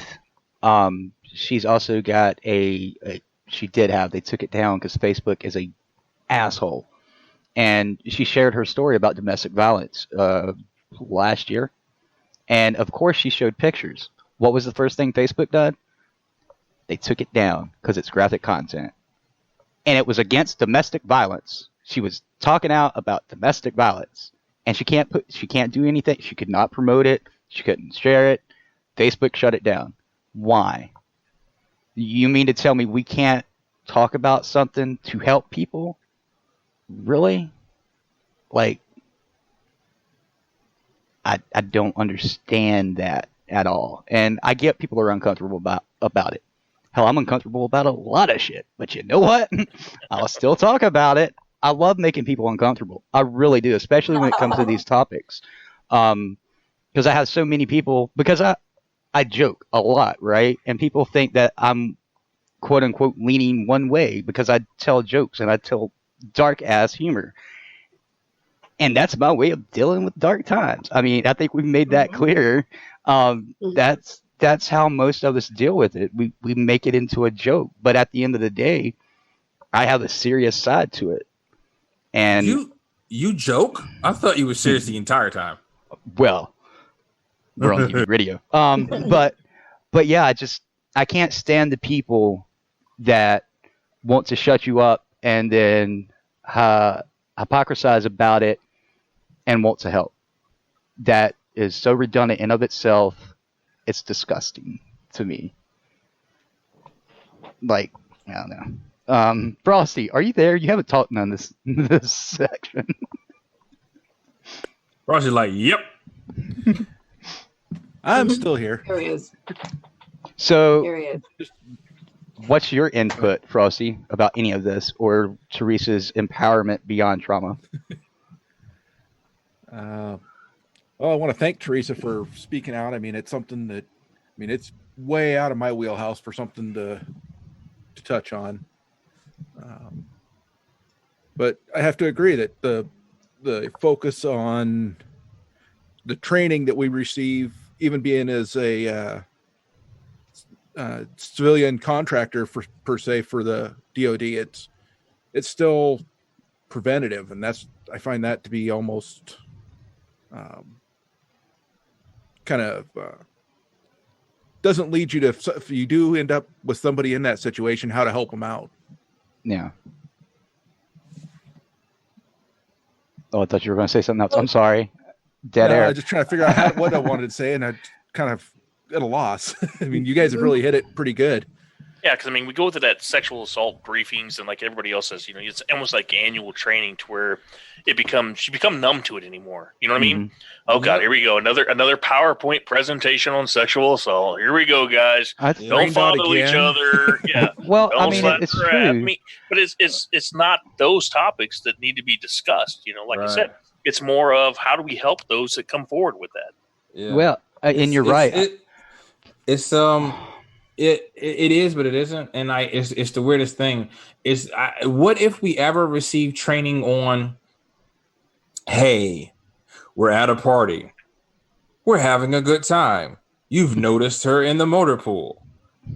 she's also got they took it down because Facebook is a asshole. And she shared her story about domestic violence last year. And of course she showed pictures. What was the first thing Facebook did? They took it down because it's graphic content. And it was against domestic violence. She was talking out about domestic violence. And she can't do anything. She could not promote it. She couldn't share it. Facebook shut it down. Why? You mean to tell me we can't talk about something to help people? Really? Like, I don't understand that at all. And I get people are uncomfortable about it. Hell, I'm uncomfortable about a lot of shit. But you know what? I'll still talk about it. I love making people uncomfortable. I really do, especially when it comes to these topics. Because I have so many people, because I joke a lot, right? And people think that I'm quote unquote leaning one way because I tell jokes and I tell dark ass humor. And that's my way of dealing with dark times. I mean, I think we've made that clear. That's how most of us deal with it. We make it into a joke, but at the end of the day, I have a serious side to it. And you joke? I thought you were serious the entire time. Well, we're on TV radio. But yeah, I can't stand the people that want to shut you up and then hypocrisize about it and want to help. That is so redundant in of itself. It's disgusting to me. Like, I don't know. Frosty, are you there? You haven't talked on this section. Frosty's like, yep. I'm still here. There he is. So, There he is. what's your input, Frosty, about any of this or Teresa's empowerment beyond trauma? Well, I want to thank Teresa for speaking out. I mean, it's something that, it's way out of my wheelhouse for something to touch on. But I have to agree that the focus on the training that we receive, even being as a civilian contractor per se for the DoD, it's still preventative, and I find that to be almost kind of doesn't lead you to, if you do end up with somebody in that situation, how to help them out. Yeah. Oh, I thought you were going to say something else. I'm sorry. Dead air. I was just trying to figure out what I wanted to say, and I kind of at a loss. I mean, you guys have really hit it pretty good. Yeah, because we go to that sexual assault briefings, and like everybody else says, it's almost like annual training to where you become numb to it anymore. You know what I mean? Oh God, here we go, another PowerPoint presentation on sexual assault. Here we go, guys. Don't fondle each other. Yeah. Well, it's true. But it's not those topics that need to be discussed. Like I said, it's more of how do we help those that come forward with that. Yeah. Well, and you're right. It is, but it isn't, and it's the weirdest thing. What if we ever receive training on? Hey, we're at a party, we're having a good time. You've noticed her in the motor pool.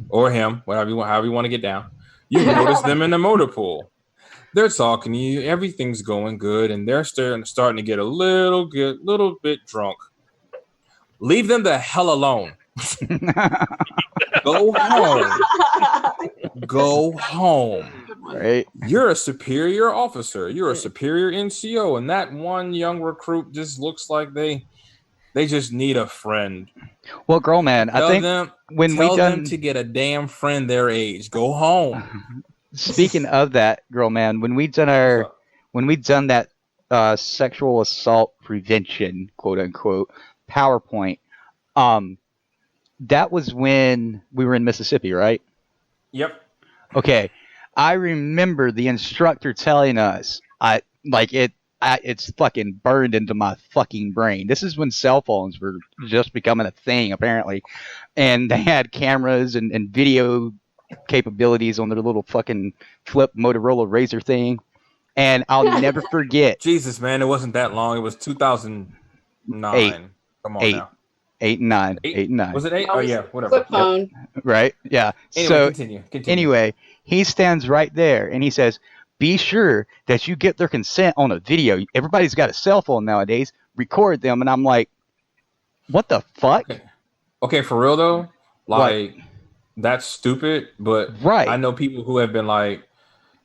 or him, however you want to get down. You notice them in the motor pool. They're talking to you. Everything's going good, and they're starting to get a little bit drunk. Leave them the hell alone. Go home. Go home. Right. You're a superior officer. You're a superior NCO, and that one young recruit just looks like they just need a friend. Well, girl, man, I think when we tell done them to get a damn friend their age. Go home. Speaking of that, girl, man, when we done that sexual assault prevention, quote unquote, PowerPoint, that was when we were in Mississippi, right? Yep. Okay. I remember the instructor telling us, it's fucking burned into my fucking brain. This is when cell phones were just becoming a thing, apparently. And they had cameras and video capabilities on their little fucking flip Motorola Razr thing. And I'll never forget. Jesus, man, it wasn't that long. It was 2009. Come on now. 8 and 9. 8 and 9. Was it 8? Oh, yeah, whatever. Flip phone. Yep. Right? Yeah. Anyway, so, continue. Anyway, he stands right there and he says, be sure that you get their consent on a video. Everybody's got a cell phone nowadays. Record them. And I'm like, what the fuck? Okay, for real, though, like, that's stupid. But I know people who have been, like,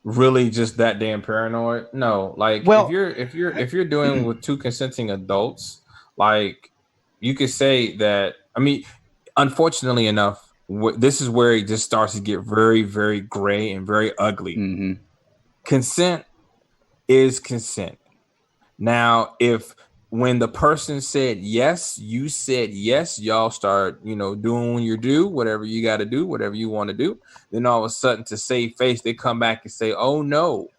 really just that damn paranoid. No, like, if you're doing with two consenting adults, like, you could say that. I mean, unfortunately enough, this is where it just starts to get very, very gray and very ugly. Mm-hmm. Consent is consent. Now, if when the person said yes, you said yes, y'all start, doing your do, whatever you got to do, whatever you want to do. Then all of a sudden, to save face, they come back and say, "Oh no,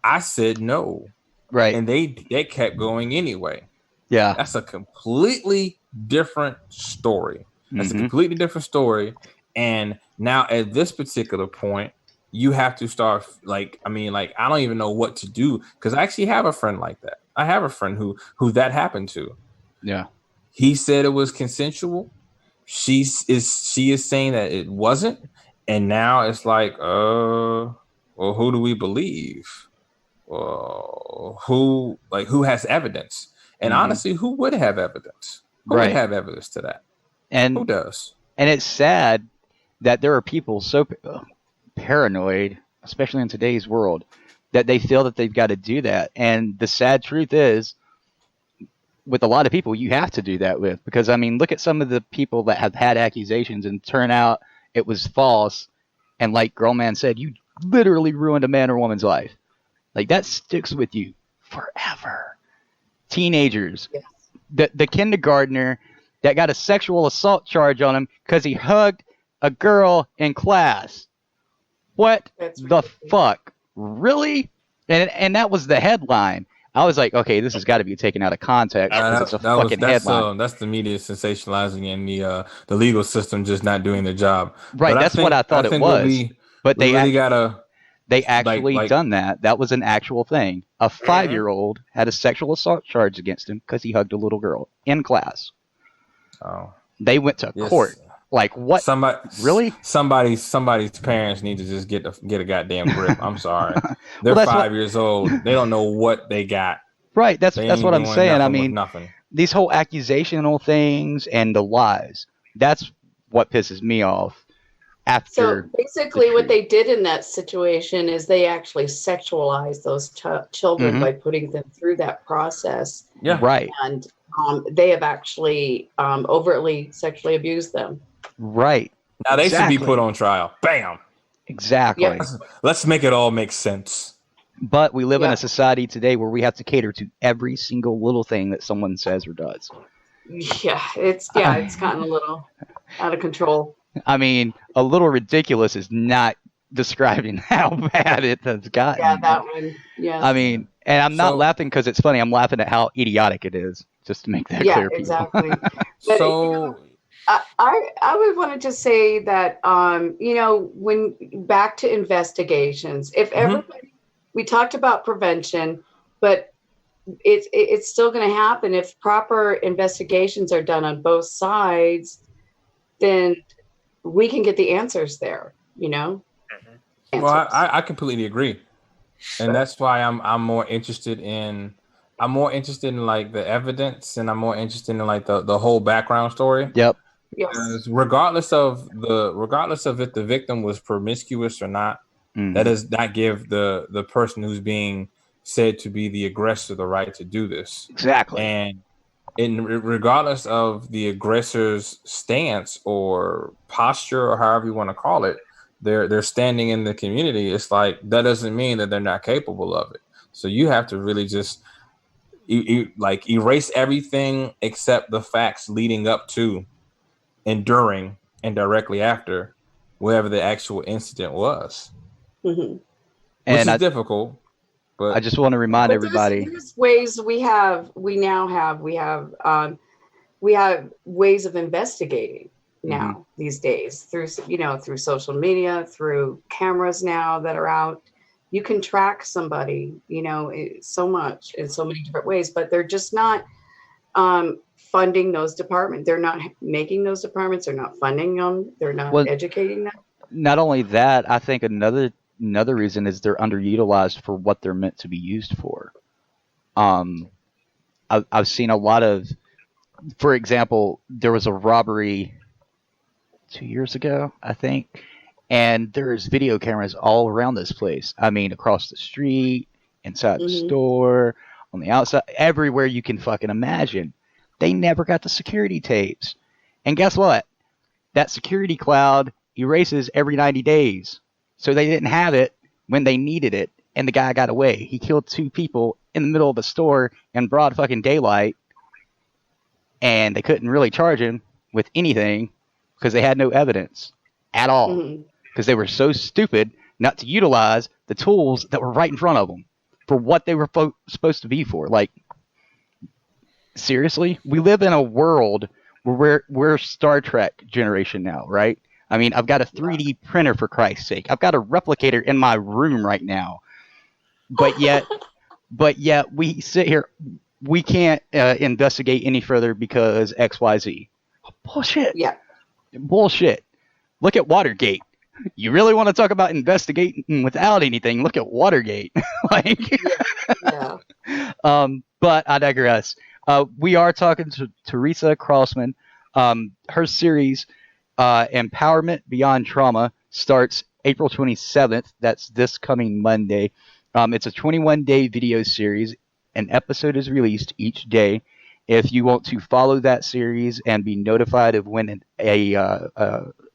I said no," right? And they kept going anyway. Yeah, that's a completely different story. That's a completely different story. And now at this particular point, you have to start I don't even know what to do, because I actually have a friend like that. I have a friend who that happened to. Yeah. He said it was consensual. She is saying that it wasn't. And now it's like, well, who do we believe? Who has evidence? And honestly, who would have evidence? Who would have evidence to that? And who does? And it's sad that there are people so paranoid, especially in today's world, that they feel that they've got to do that. And the sad truth is, with a lot of people, you have to do that with, because look at some of the people that have had accusations and turn out it was false. And like Girl Man said, you literally ruined a man or woman's life. Like, that sticks with you forever. Teenagers, the kindergartner that got a sexual assault charge on him because he hugged a girl in class. What the fuck? Really? And that was the headline. I was like, okay, this has got to be taken out of context. It's a fucking headline. That's the media sensationalizing and the legal system just not doing their job. Right, but that's what I thought it was. But they really gotta. They actually done that. That was an actual thing. A 5-year-old had a sexual assault charge against him because he hugged a little girl in class. Oh. They went to court. Like, what? Really? Somebody's parents need to just get a goddamn grip. I'm sorry. They're 5 years old. They don't know what they got. Right. That's what I'm saying. Nothing. These whole accusational things and the lies. That's what pisses me off. So basically what they did in that situation is they actually sexualized those children by putting them through that process. Yeah. Right. And they have actually overtly sexually abused them. Right. Now they should be put on trial. Bam. Exactly. Yep. Let's make it all make sense. But we live in a society today where we have to cater to every single little thing that someone says or does. Yeah, it's gotten a little out of control. A little ridiculous is not describing how bad it has gotten. Yeah, that one. Yeah. And I'm not laughing because it's funny. I'm laughing at how idiotic it is. Just to make that clear. Yeah, exactly. But, I would want to just say that when back to investigations, if everybody, we talked about prevention, but it's still going to happen if proper investigations are done on both sides. Then we can get the answers there, you know? Well, I completely agree. And that's why I'm more interested in like the evidence, and I'm more interested in like the whole background story. Yep. Because regardless of if the victim was promiscuous or not, that does not give the person who's being said to be the aggressor the right to do this. Exactly. And regardless of the aggressor's stance or posture or however you want to call it, they're standing in the community. It's like that doesn't mean that they're not capable of it. So you have to really just like erase everything except the facts leading up to and during and directly after whatever the actual incident was. Mm-hmm. Which is difficult. But I just want to remind everybody. There's ways we have ways of investigating now these days through social media, through cameras now that are out. You can track somebody, so much in so many different ways, but they're just not funding those departments. They're not making those departments. They're not funding them. They're not educating them. Not only that, I think another reason is they're underutilized for what they're meant to be used for. I've seen a lot of, for example, there was a robbery 2 years ago, I think, and there's video cameras all around this place. I mean, across the street, inside the store, on the outside, everywhere you can fucking imagine. They never got the security tapes. And guess what? That security cloud erases every 90 days. So they didn't have it when they needed it, and the guy got away. He killed 2 people in the middle of the store in broad fucking daylight, and they couldn't really charge him with anything because they had no evidence at all. Because they were so stupid not to utilize the tools that were right in front of them for what they were supposed to be for. Like, seriously? We live in a world where we're Star Trek generation now, right? I mean, I've got a 3D printer, for Christ's sake. I've got a replicator in my room right now. But yet we sit here, we can't investigate any further because XYZ. Bullshit. Yeah. Bullshit. Look at Watergate. You really want to talk about investigating without anything? Look at Watergate. But I digress. We are talking to Teresa Crossman. Her series, Empowerment Beyond Trauma, starts April 27th. That's this coming Monday. It's a 21-day video series. An episode is released each day. If you want to follow that series and be notified of when a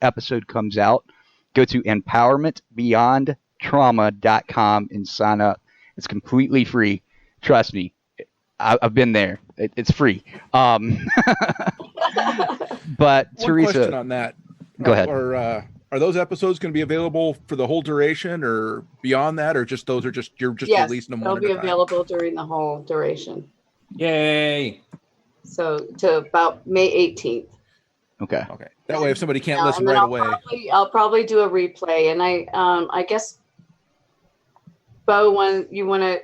episode comes out, go to empowermentbeyondtrauma.com and sign up. It's completely free. Trust me. I've been there. It's free. But One Teresa, question on that. Go ahead. Are those episodes going to be available for the whole duration, or beyond that, or just those are just you're just Yes, releasing them they'll one be at a time? available during the whole duration. Yay! So to about May 18th. Okay. That way, if somebody can't Yeah, listen and then right away, I'll probably do a replay, and I guess Bo, you want to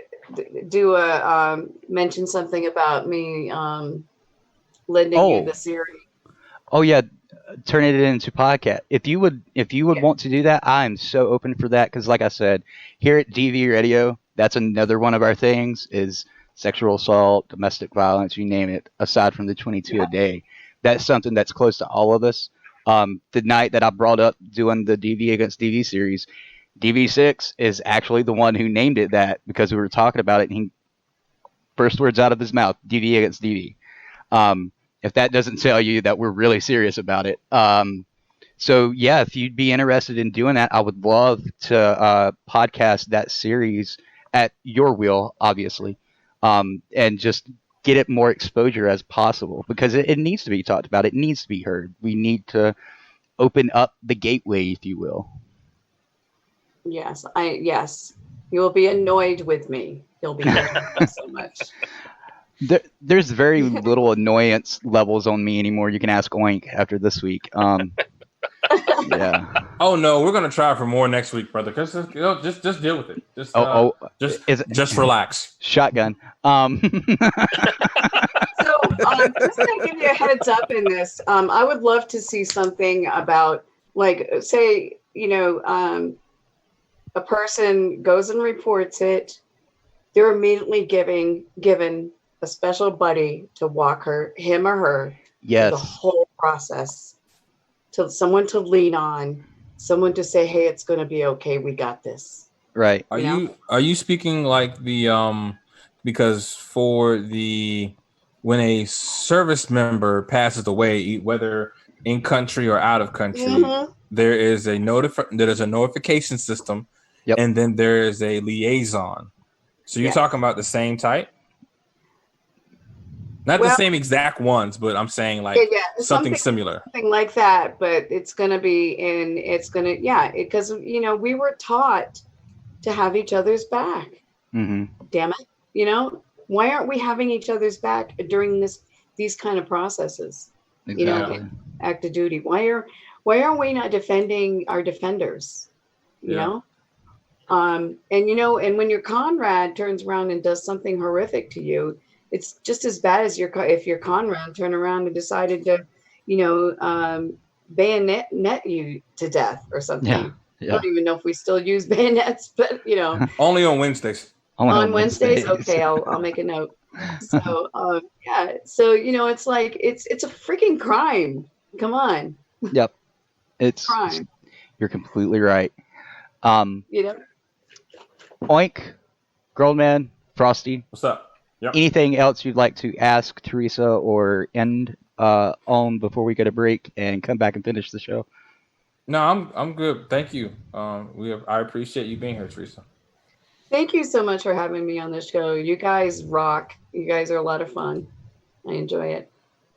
do a mention something about me lending you the series. Oh yeah, turn it into podcast. If you would want to do that, I'm so open for that, because like I said, here at DV Radio, that's another one of our things is sexual assault, domestic violence, you name it, aside from the 22 a day. That's something that's close to all of us. The night that I brought up doing the DV against DV series, DV6 is actually the one who named it that, because we were talking about it, and he, first words out of his mouth, DV against DV. If that doesn't tell you that we're really serious about it. So yeah, if you'd be interested in doing that, I would love to podcast that series at your will, obviously, and just get it more exposure as possible, because it needs to be talked about. It needs to be heard. We need to open up the gateway, if you will. Yes, you will be annoyed with me. You'll be so much. There's very little annoyance levels on me anymore. You can ask Oink after this week. Yeah. Oh no, we're gonna try for more next week, brother. Just deal with it. Just relax. Shotgun. So just to give you a heads up in this, I would love to see something about Like, say, a person goes and reports it, they're immediately given a special buddy to walk him or her through the whole process, to someone to lean on, someone to say, hey, it's going to be okay, we got this. Right. Are you speaking like the because for the when a service member passes away, whether in country or out of country, there is a notification system, and then there is a liaison. So you're talking about the same type? Not the same exact ones, but I'm saying like something similar. Something like that, but it's going to be because, we were taught to have each other's back. Mm-hmm. Damn it. Why aren't we having each other's back during these kind of processes? Exactly. Active duty. Why are we not defending our defenders? And when your comrade turns around and does something horrific to you, it's just as bad as if your comrade turned around and decided to, bayonet you to death or something. Yeah. I don't even know if we still use bayonets, but only on Wednesdays. On Wednesdays, okay, I'll make a note. So so it's like it's a freaking crime. Come on. Yep, it's crime. You're completely right. Oink, Girlman, Frosty. What's up? Yep. Anything else you'd like to ask Teresa or end on before we go to break and come back and finish the show? No, I'm good. Thank you. I appreciate you being here, Teresa. Thank you so much for having me on this show. You guys rock. You guys are a lot of fun. I enjoy it.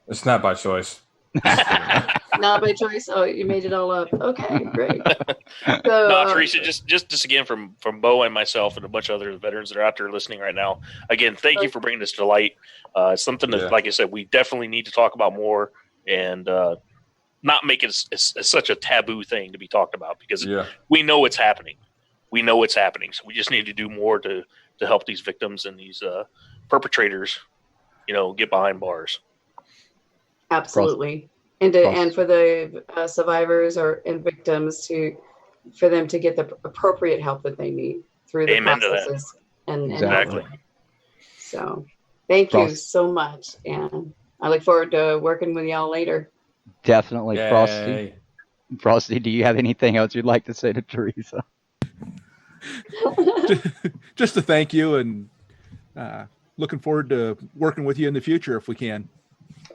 It's not by choice. Not by choice. Oh, you made it all up. Okay, great. No, Teresa, just again from Bo and myself and a bunch of other veterans that are out there listening right now. Again, thank you for bringing this to light. It's something that, like I said, we definitely need to talk about more and not make it such a taboo thing to be talked about because we know it's happening. We know it's happening. So we just need to do more to help these victims and these perpetrators, get behind bars. Absolutely. And for the survivors and victims for them to get the appropriate help that they need through the processes. Exactly. So thank you so much. And I look forward to working with y'all later. Definitely. Yay. Frosty, do you have anything else you'd like to say to Teresa? Just to thank you and looking forward to working with you in the future if we can.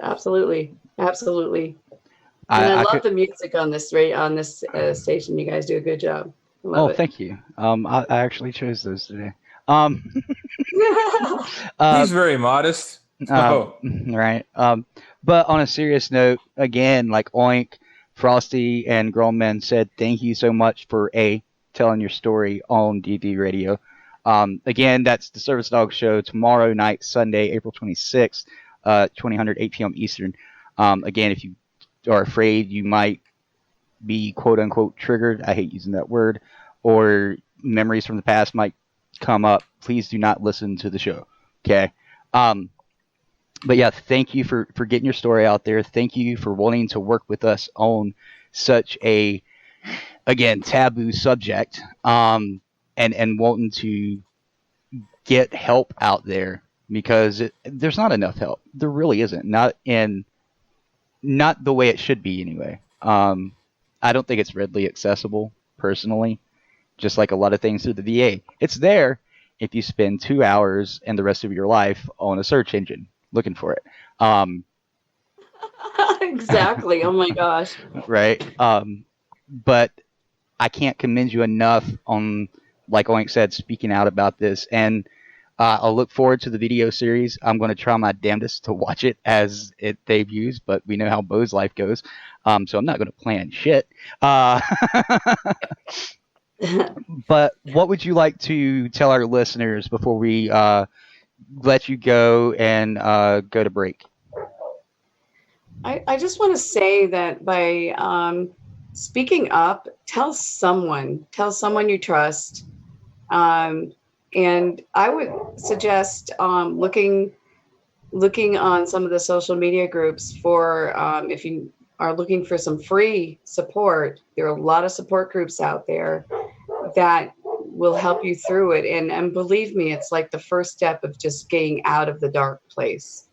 Absolutely. And I love the music on this station. You guys do a good job. Love it. Thank you. I actually chose those today. He's very modest. Right. But on a serious note, again, like Oink, Frosty, and Grown said, thank you so much for telling your story on DV Radio. Again, that's the Service Dog Show tomorrow night, Sunday, April 26th, 2000, 8 p.m. Eastern. Again, if you are afraid you might be quote unquote triggered, I hate using that word, or memories from the past might come up, please do not listen to the show. Okay. But yeah, thank you for getting your story out there. Thank you for wanting to work with us on such a, again, taboo subject, and wanting to get help out there because there's not enough help. There really isn't. Not the way it should be anyway. I don't think it's readily accessible personally, just like a lot of things through the VA. It's there if you spend 2 hours and the rest of your life on a search engine looking for it. Exactly. Oh my gosh. Right. But I can't commend you enough on, like Oink said, speaking out about this. And I'll look forward to the video series. I'm going to try my damnedest to watch it as it debuts, but we know how Bo's life goes. So I'm not going to plan shit. But what would you like to tell our listeners before we let you go and go to break? I just want to say that by speaking up, tell someone you trust. And I would suggest looking on some of the social media groups for if you are looking for some free support, there are a lot of support groups out there that will help you through it. And believe me, it's like the first step of just getting out of the dark place.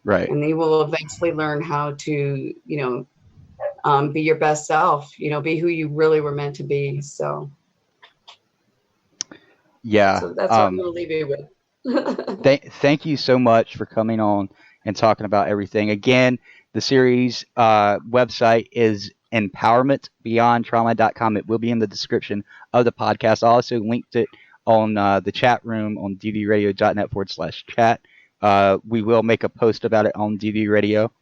Right. And they will eventually learn how to, be your best self, be who you really were meant to be. So, yeah. So that's what I'm going to leave you with. Thank you so much for coming on and talking about everything. Again, the series website is empowermentbeyondtrauma.com. It will be in the description of the podcast. I also linked it on the chat room on dvradio.net/chat. We will make a post about it on DV Radio.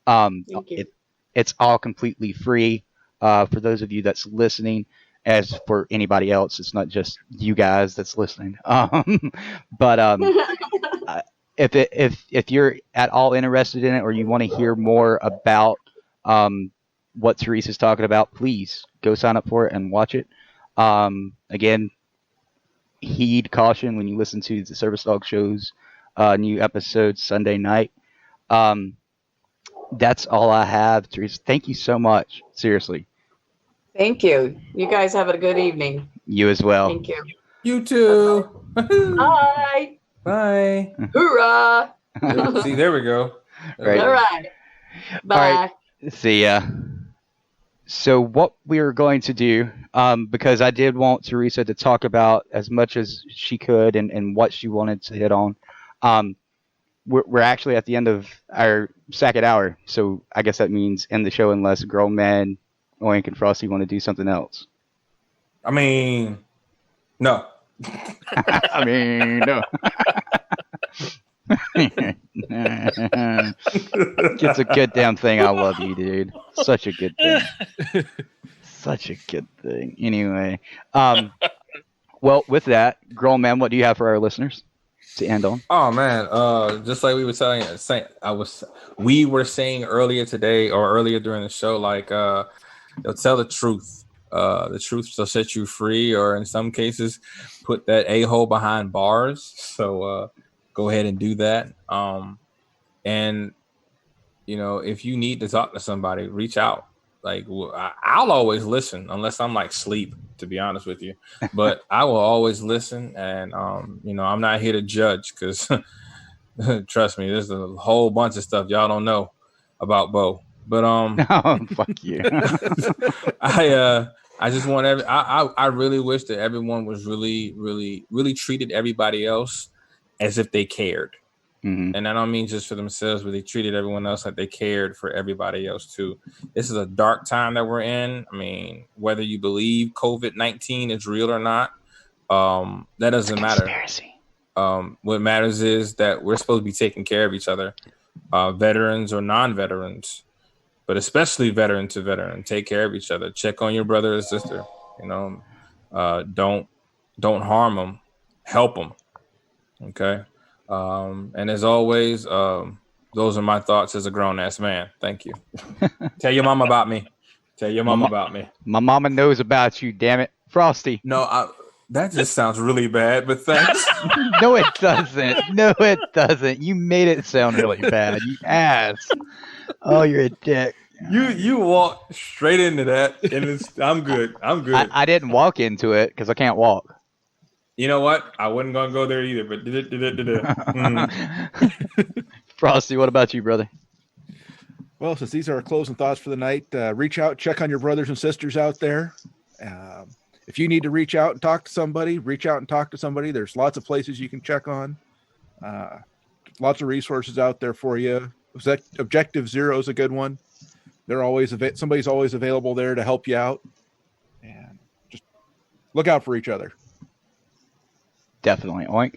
Thank you. It's all completely free for those of you that's listening. As for anybody else, it's not just you guys that's listening. But if you're at all interested in it, or you want to hear more about what Teresa's talking about, please go sign up for it and watch it. Again, heed caution when you listen to the Service Dog Show's new episode Sunday night. That's all I have, Teresa. Thank you so much. Seriously. Thank you. You guys have a good evening. You as well. Thank you. You too. Bye. Bye. Hoorah. See, there we go. Right. All right. Bye. All right. See ya. So what we are going to do, because I did want Teresa to talk about as much as she could and what she wanted to hit on, we're actually at the end of our second hour. So I guess that means end the show unless Grown Man, Oink, and Frosty want to do something else. I mean, no. I mean, no. It's a good damn thing. I love you, dude. Such a good thing. Such a good thing. Anyway, well, with that, Grown Man, what do you have for our listeners to end on? Oh man, just like we were we were saying earlier today or earlier during the show, like they'll tell the truth. The truth shall set you free, or in some cases, put that a-hole behind bars. So go ahead and do that. And if you need to talk to somebody, reach out. Like I'll always listen, unless I'm like sleep, to be honest with you. But I will always listen, and I'm not here to judge, because trust me, there's a whole bunch of stuff y'all don't know about Bo. But oh, fuck you. I just want I really wish that everyone was really, really, really treated everybody else as if they cared. Mm-hmm. And I don't mean just for themselves, but they treated everyone else like they cared for everybody else too. This is a dark time that we're in. I mean, whether you believe COVID-19 is real or not, that doesn't matter. What matters is that we're supposed to be taking care of each other, veterans or non-veterans, but especially veteran to veteran. Take care of each other. Check on your brother or sister. Don't harm them. Help them. Okay. And as always, those are my thoughts as a grown-ass man. Thank you. Tell your mom about me. Tell your mom about me. My mama knows about you, damn it. Frosty. No, that just sounds really bad, but thanks. No, it doesn't. No, it doesn't. You made it sound really bad, you ass. Oh, you're a dick. You walked straight into that, and I'm good. I'm good. I didn't walk into it because I can't walk. You know what? I wasn't gonna go there either, but Frosty, what about you, brother? Well, since these are our closing thoughts for the night, reach out, check on your brothers and sisters out there. If you need to reach out and talk to somebody, reach out and talk to somebody. There's lots of places you can check on. Lots of resources out there for you. Objective Zero is a good one. They're always somebody's always available there to help you out. And just look out for each other. Definitely. Oink.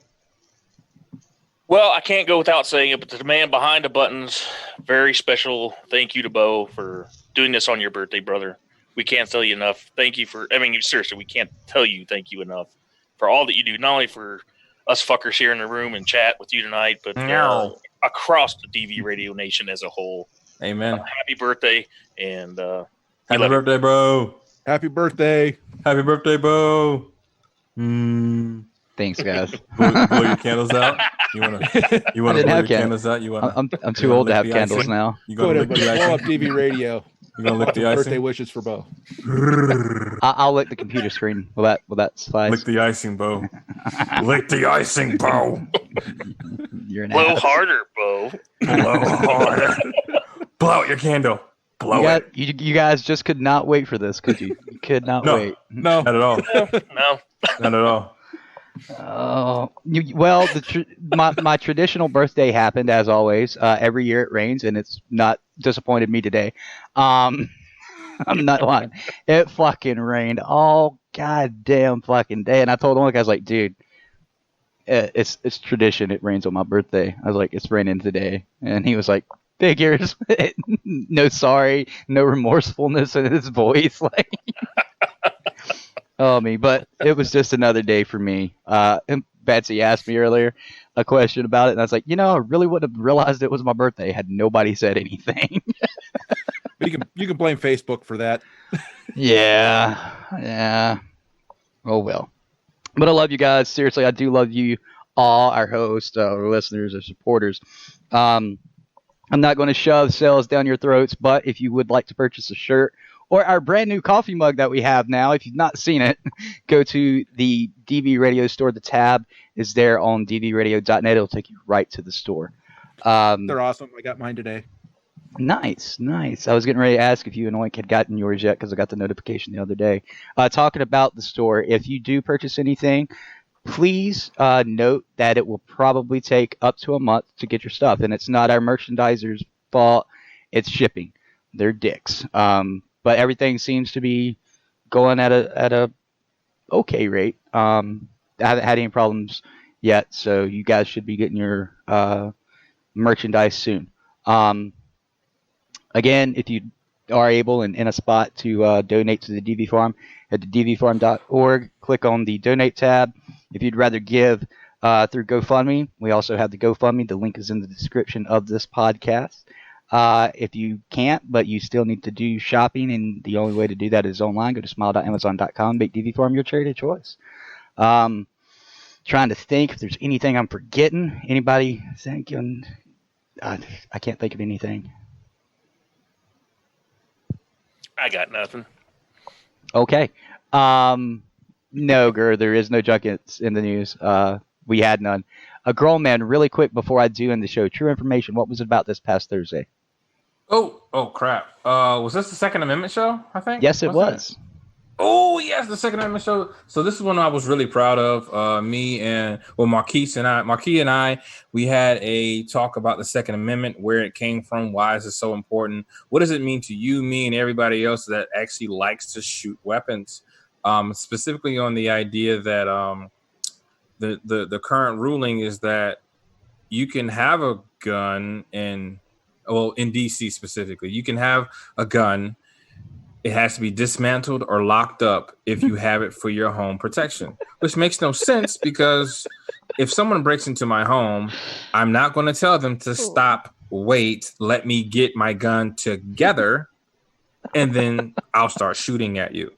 Well, I can't go without saying it, but to the man behind the buttons, very special thank you to Bo for doing this on your birthday, brother. We can't tell you enough. Thank you seriously, we can't tell you thank you enough for all that you do, not only for us fuckers here in the room and chat with you tonight, but across the DV Radio Nation as a whole. Amen. Happy birthday, and happy birthday, bro. Happy birthday. Happy birthday, Bo. Thanks, guys. blow your candles out. You want to blow your candles out? I'm too old to have candles now. Go ahead, blow up DV Radio. You gonna lick the icing? Birthday wishes for Bo. I'll lick the computer screen. Will that suffice? Lick the icing, Bo. Lick the icing, Bo. You're an Blow ass. harder, Bo. Blow harder. Blow out your candle. Blow it. You guys just could not wait for this, could you? You could not wait. No, not at all. No. Not at all. Oh, well, my traditional birthday happened as always. Every year it rains, and it's not disappointed me today. I'm not lying. It fucking rained all goddamn fucking day, and I told one of the guys, like, dude, it's tradition. It rains on my birthday. I was like, it's raining today, and he was like, figures. No sorry, no remorsefulness in his voice, like. Oh, me, but it was just another day for me. And Betsy asked me earlier a question about it, and I was like, I really wouldn't have realized it was my birthday had nobody said anything. But you can blame Facebook for that. Yeah. Oh well. But I love you guys. Seriously, I do love you all, our hosts, our listeners, our supporters. I'm not going to shove sales down your throats, but if you would like to purchase a shirt or our brand new coffee mug that we have now, if you've not seen it, go to the DV Radio store. The tab is there on dvradio.net. It'll take you right to the store. They're awesome. I got mine today. Nice. I was getting ready to ask if you and Oink had gotten yours yet because I got the notification the other day. Talking about the store, if you do purchase anything, please note that it will probably take up to a month to get your stuff, and it's not our merchandiser's fault. It's shipping. They're dicks. But everything seems to be going at a okay rate. I haven't had any problems yet, so you guys should be getting your merchandise soon. Again, if you are able and in a spot to donate to the DV Farm, head to dvfarm.org, click on the donate tab. If you'd rather give through GoFundMe, we also have the GoFundMe. The link is in the description of this podcast. If you can't, but you still need to do shopping, and the only way to do that is online, go to smile.amazon.com, make DV Farm your charity of choice. Trying to think if there's anything I'm forgetting. Anybody thinking? I can't think of anything. I got nothing. Okay. No, Gur, there is no junkets in the news. We had none. A grown man, really quick before I do end the show. True information. What was it about this past Thursday? Oh crap. Was this the Second Amendment show, I think? Yes, it was. Oh, yes, the Second Amendment show. So this is one I was really proud of. Marquis and I, we had a talk about the Second Amendment, where it came from, why is it so important? What does it mean to you, me, and everybody else that actually likes to shoot weapons? Specifically on the idea that the current ruling is that you can have a gun in DC specifically. You can have a gun. It has to be dismantled or locked up if you have it for your home protection, which makes no sense because if someone breaks into my home, I'm not going to tell them to stop, wait, let me get my gun together, and then I'll start shooting at you.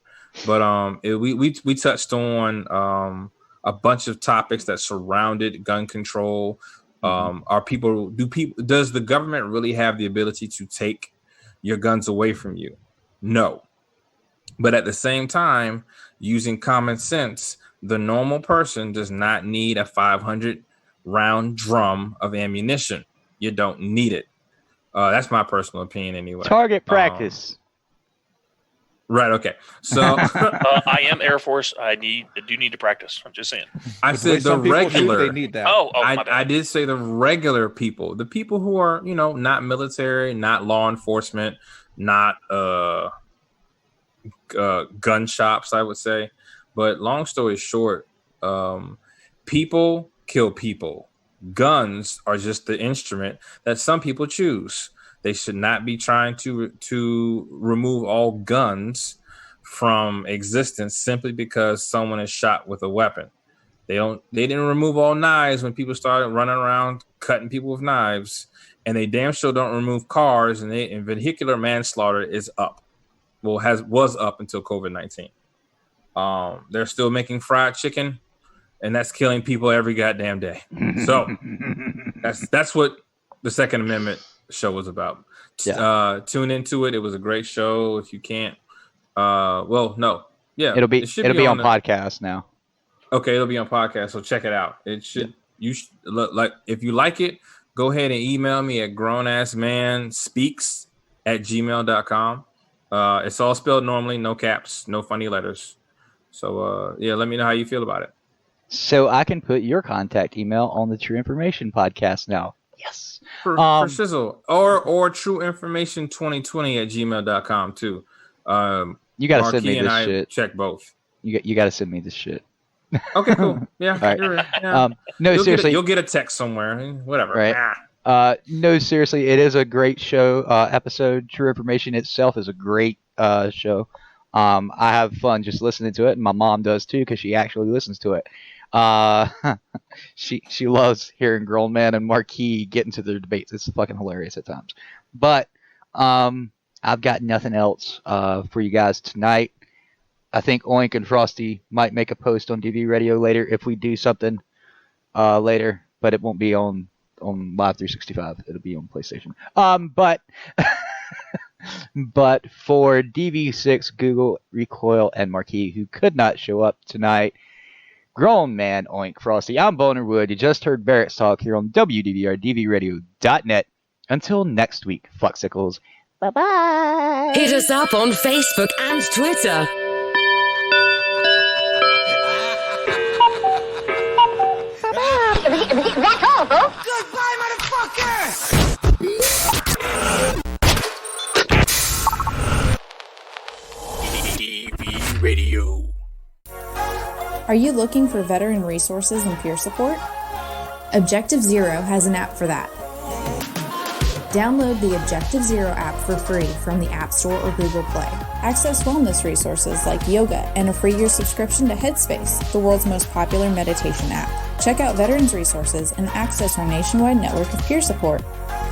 But we touched on a bunch of topics that surrounded gun control. Does the government really have the ability to take your guns away from you? No. But at the same time, using common sense, the normal person does not need a 500 round drum of ammunition. You don't need it. That's my personal opinion anyway. Target practice. Right. Okay. So I am Air Force. I do need to practice. I'm just saying. I said the regular. They need that. Oh, my bad. I did say the regular people, the people who are, not military, not law enforcement, not gun shops, I would say. But long story short, people kill people. Guns are just the instrument that some people choose. They should not be trying to remove all guns from existence simply because someone is shot with a weapon. They didn't remove all knives when people started running around cutting people with knives, and they damn sure don't remove cars. And vehicular manslaughter is up. Well, was up until COVID-19. They're still making fried chicken, and that's killing people every goddamn day. So that's what the Second Amendment show was about. Yeah. Tune into it. It was a great show. If you can't, it'll be on podcast now. Okay, it'll be on podcast. So check it out. It should. You should like if you like it. Go ahead and email me at grownassmanspeaks@gmail.com. It's all spelled normally, no caps, no funny letters. So let me know how you feel about it. So I can put your contact email on the True Information podcast now. Yes. For Sizzle or trueinformation2020@gmail.com too. You got to send me this shit. Check both. You got to send me this shit. Okay, cool. Yeah. Right. You're right. Yeah. No, seriously. You'll get a text somewhere. Whatever. Right. No, seriously. It is a great show. Episode. True Information itself is a great show. I have fun just listening to it, and my mom does too because she actually listens to it. She loves hearing grown man and Marquis get into their debates. It's fucking hilarious at times. But I've got nothing else for you guys tonight. I think Oink and Frosty might make a post on DV Radio later if we do something later, but it won't be on Live 365. It'll be on PlayStation. But for DV6, Google, Recoil, and Marquis, who could not show up tonight, grown man, Oink, Frosty, I'm Boner Wood. You just heard Barracks Talk here on WDVR-DVRadio.net. Until next week, Fucksicles. Bye-bye. Hit us up on Facebook and Twitter. That's all, folks. Goodbye, motherfucker! DV Radio. Are you looking for veteran resources and peer support? Objective Zero has an app for that. Download the Objective Zero app for free from the App Store or Google Play. Access wellness resources like yoga and a free year subscription to Headspace, the world's most popular meditation app. Check out veterans resources and access our nationwide network of peer support.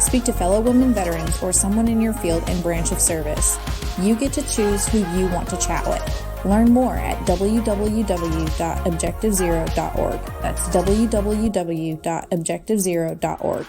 Speak to fellow women veterans or someone in your field and branch of service. You get to choose who you want to chat with. Learn more at www.objectivezero.org. That's www.objectivezero.org.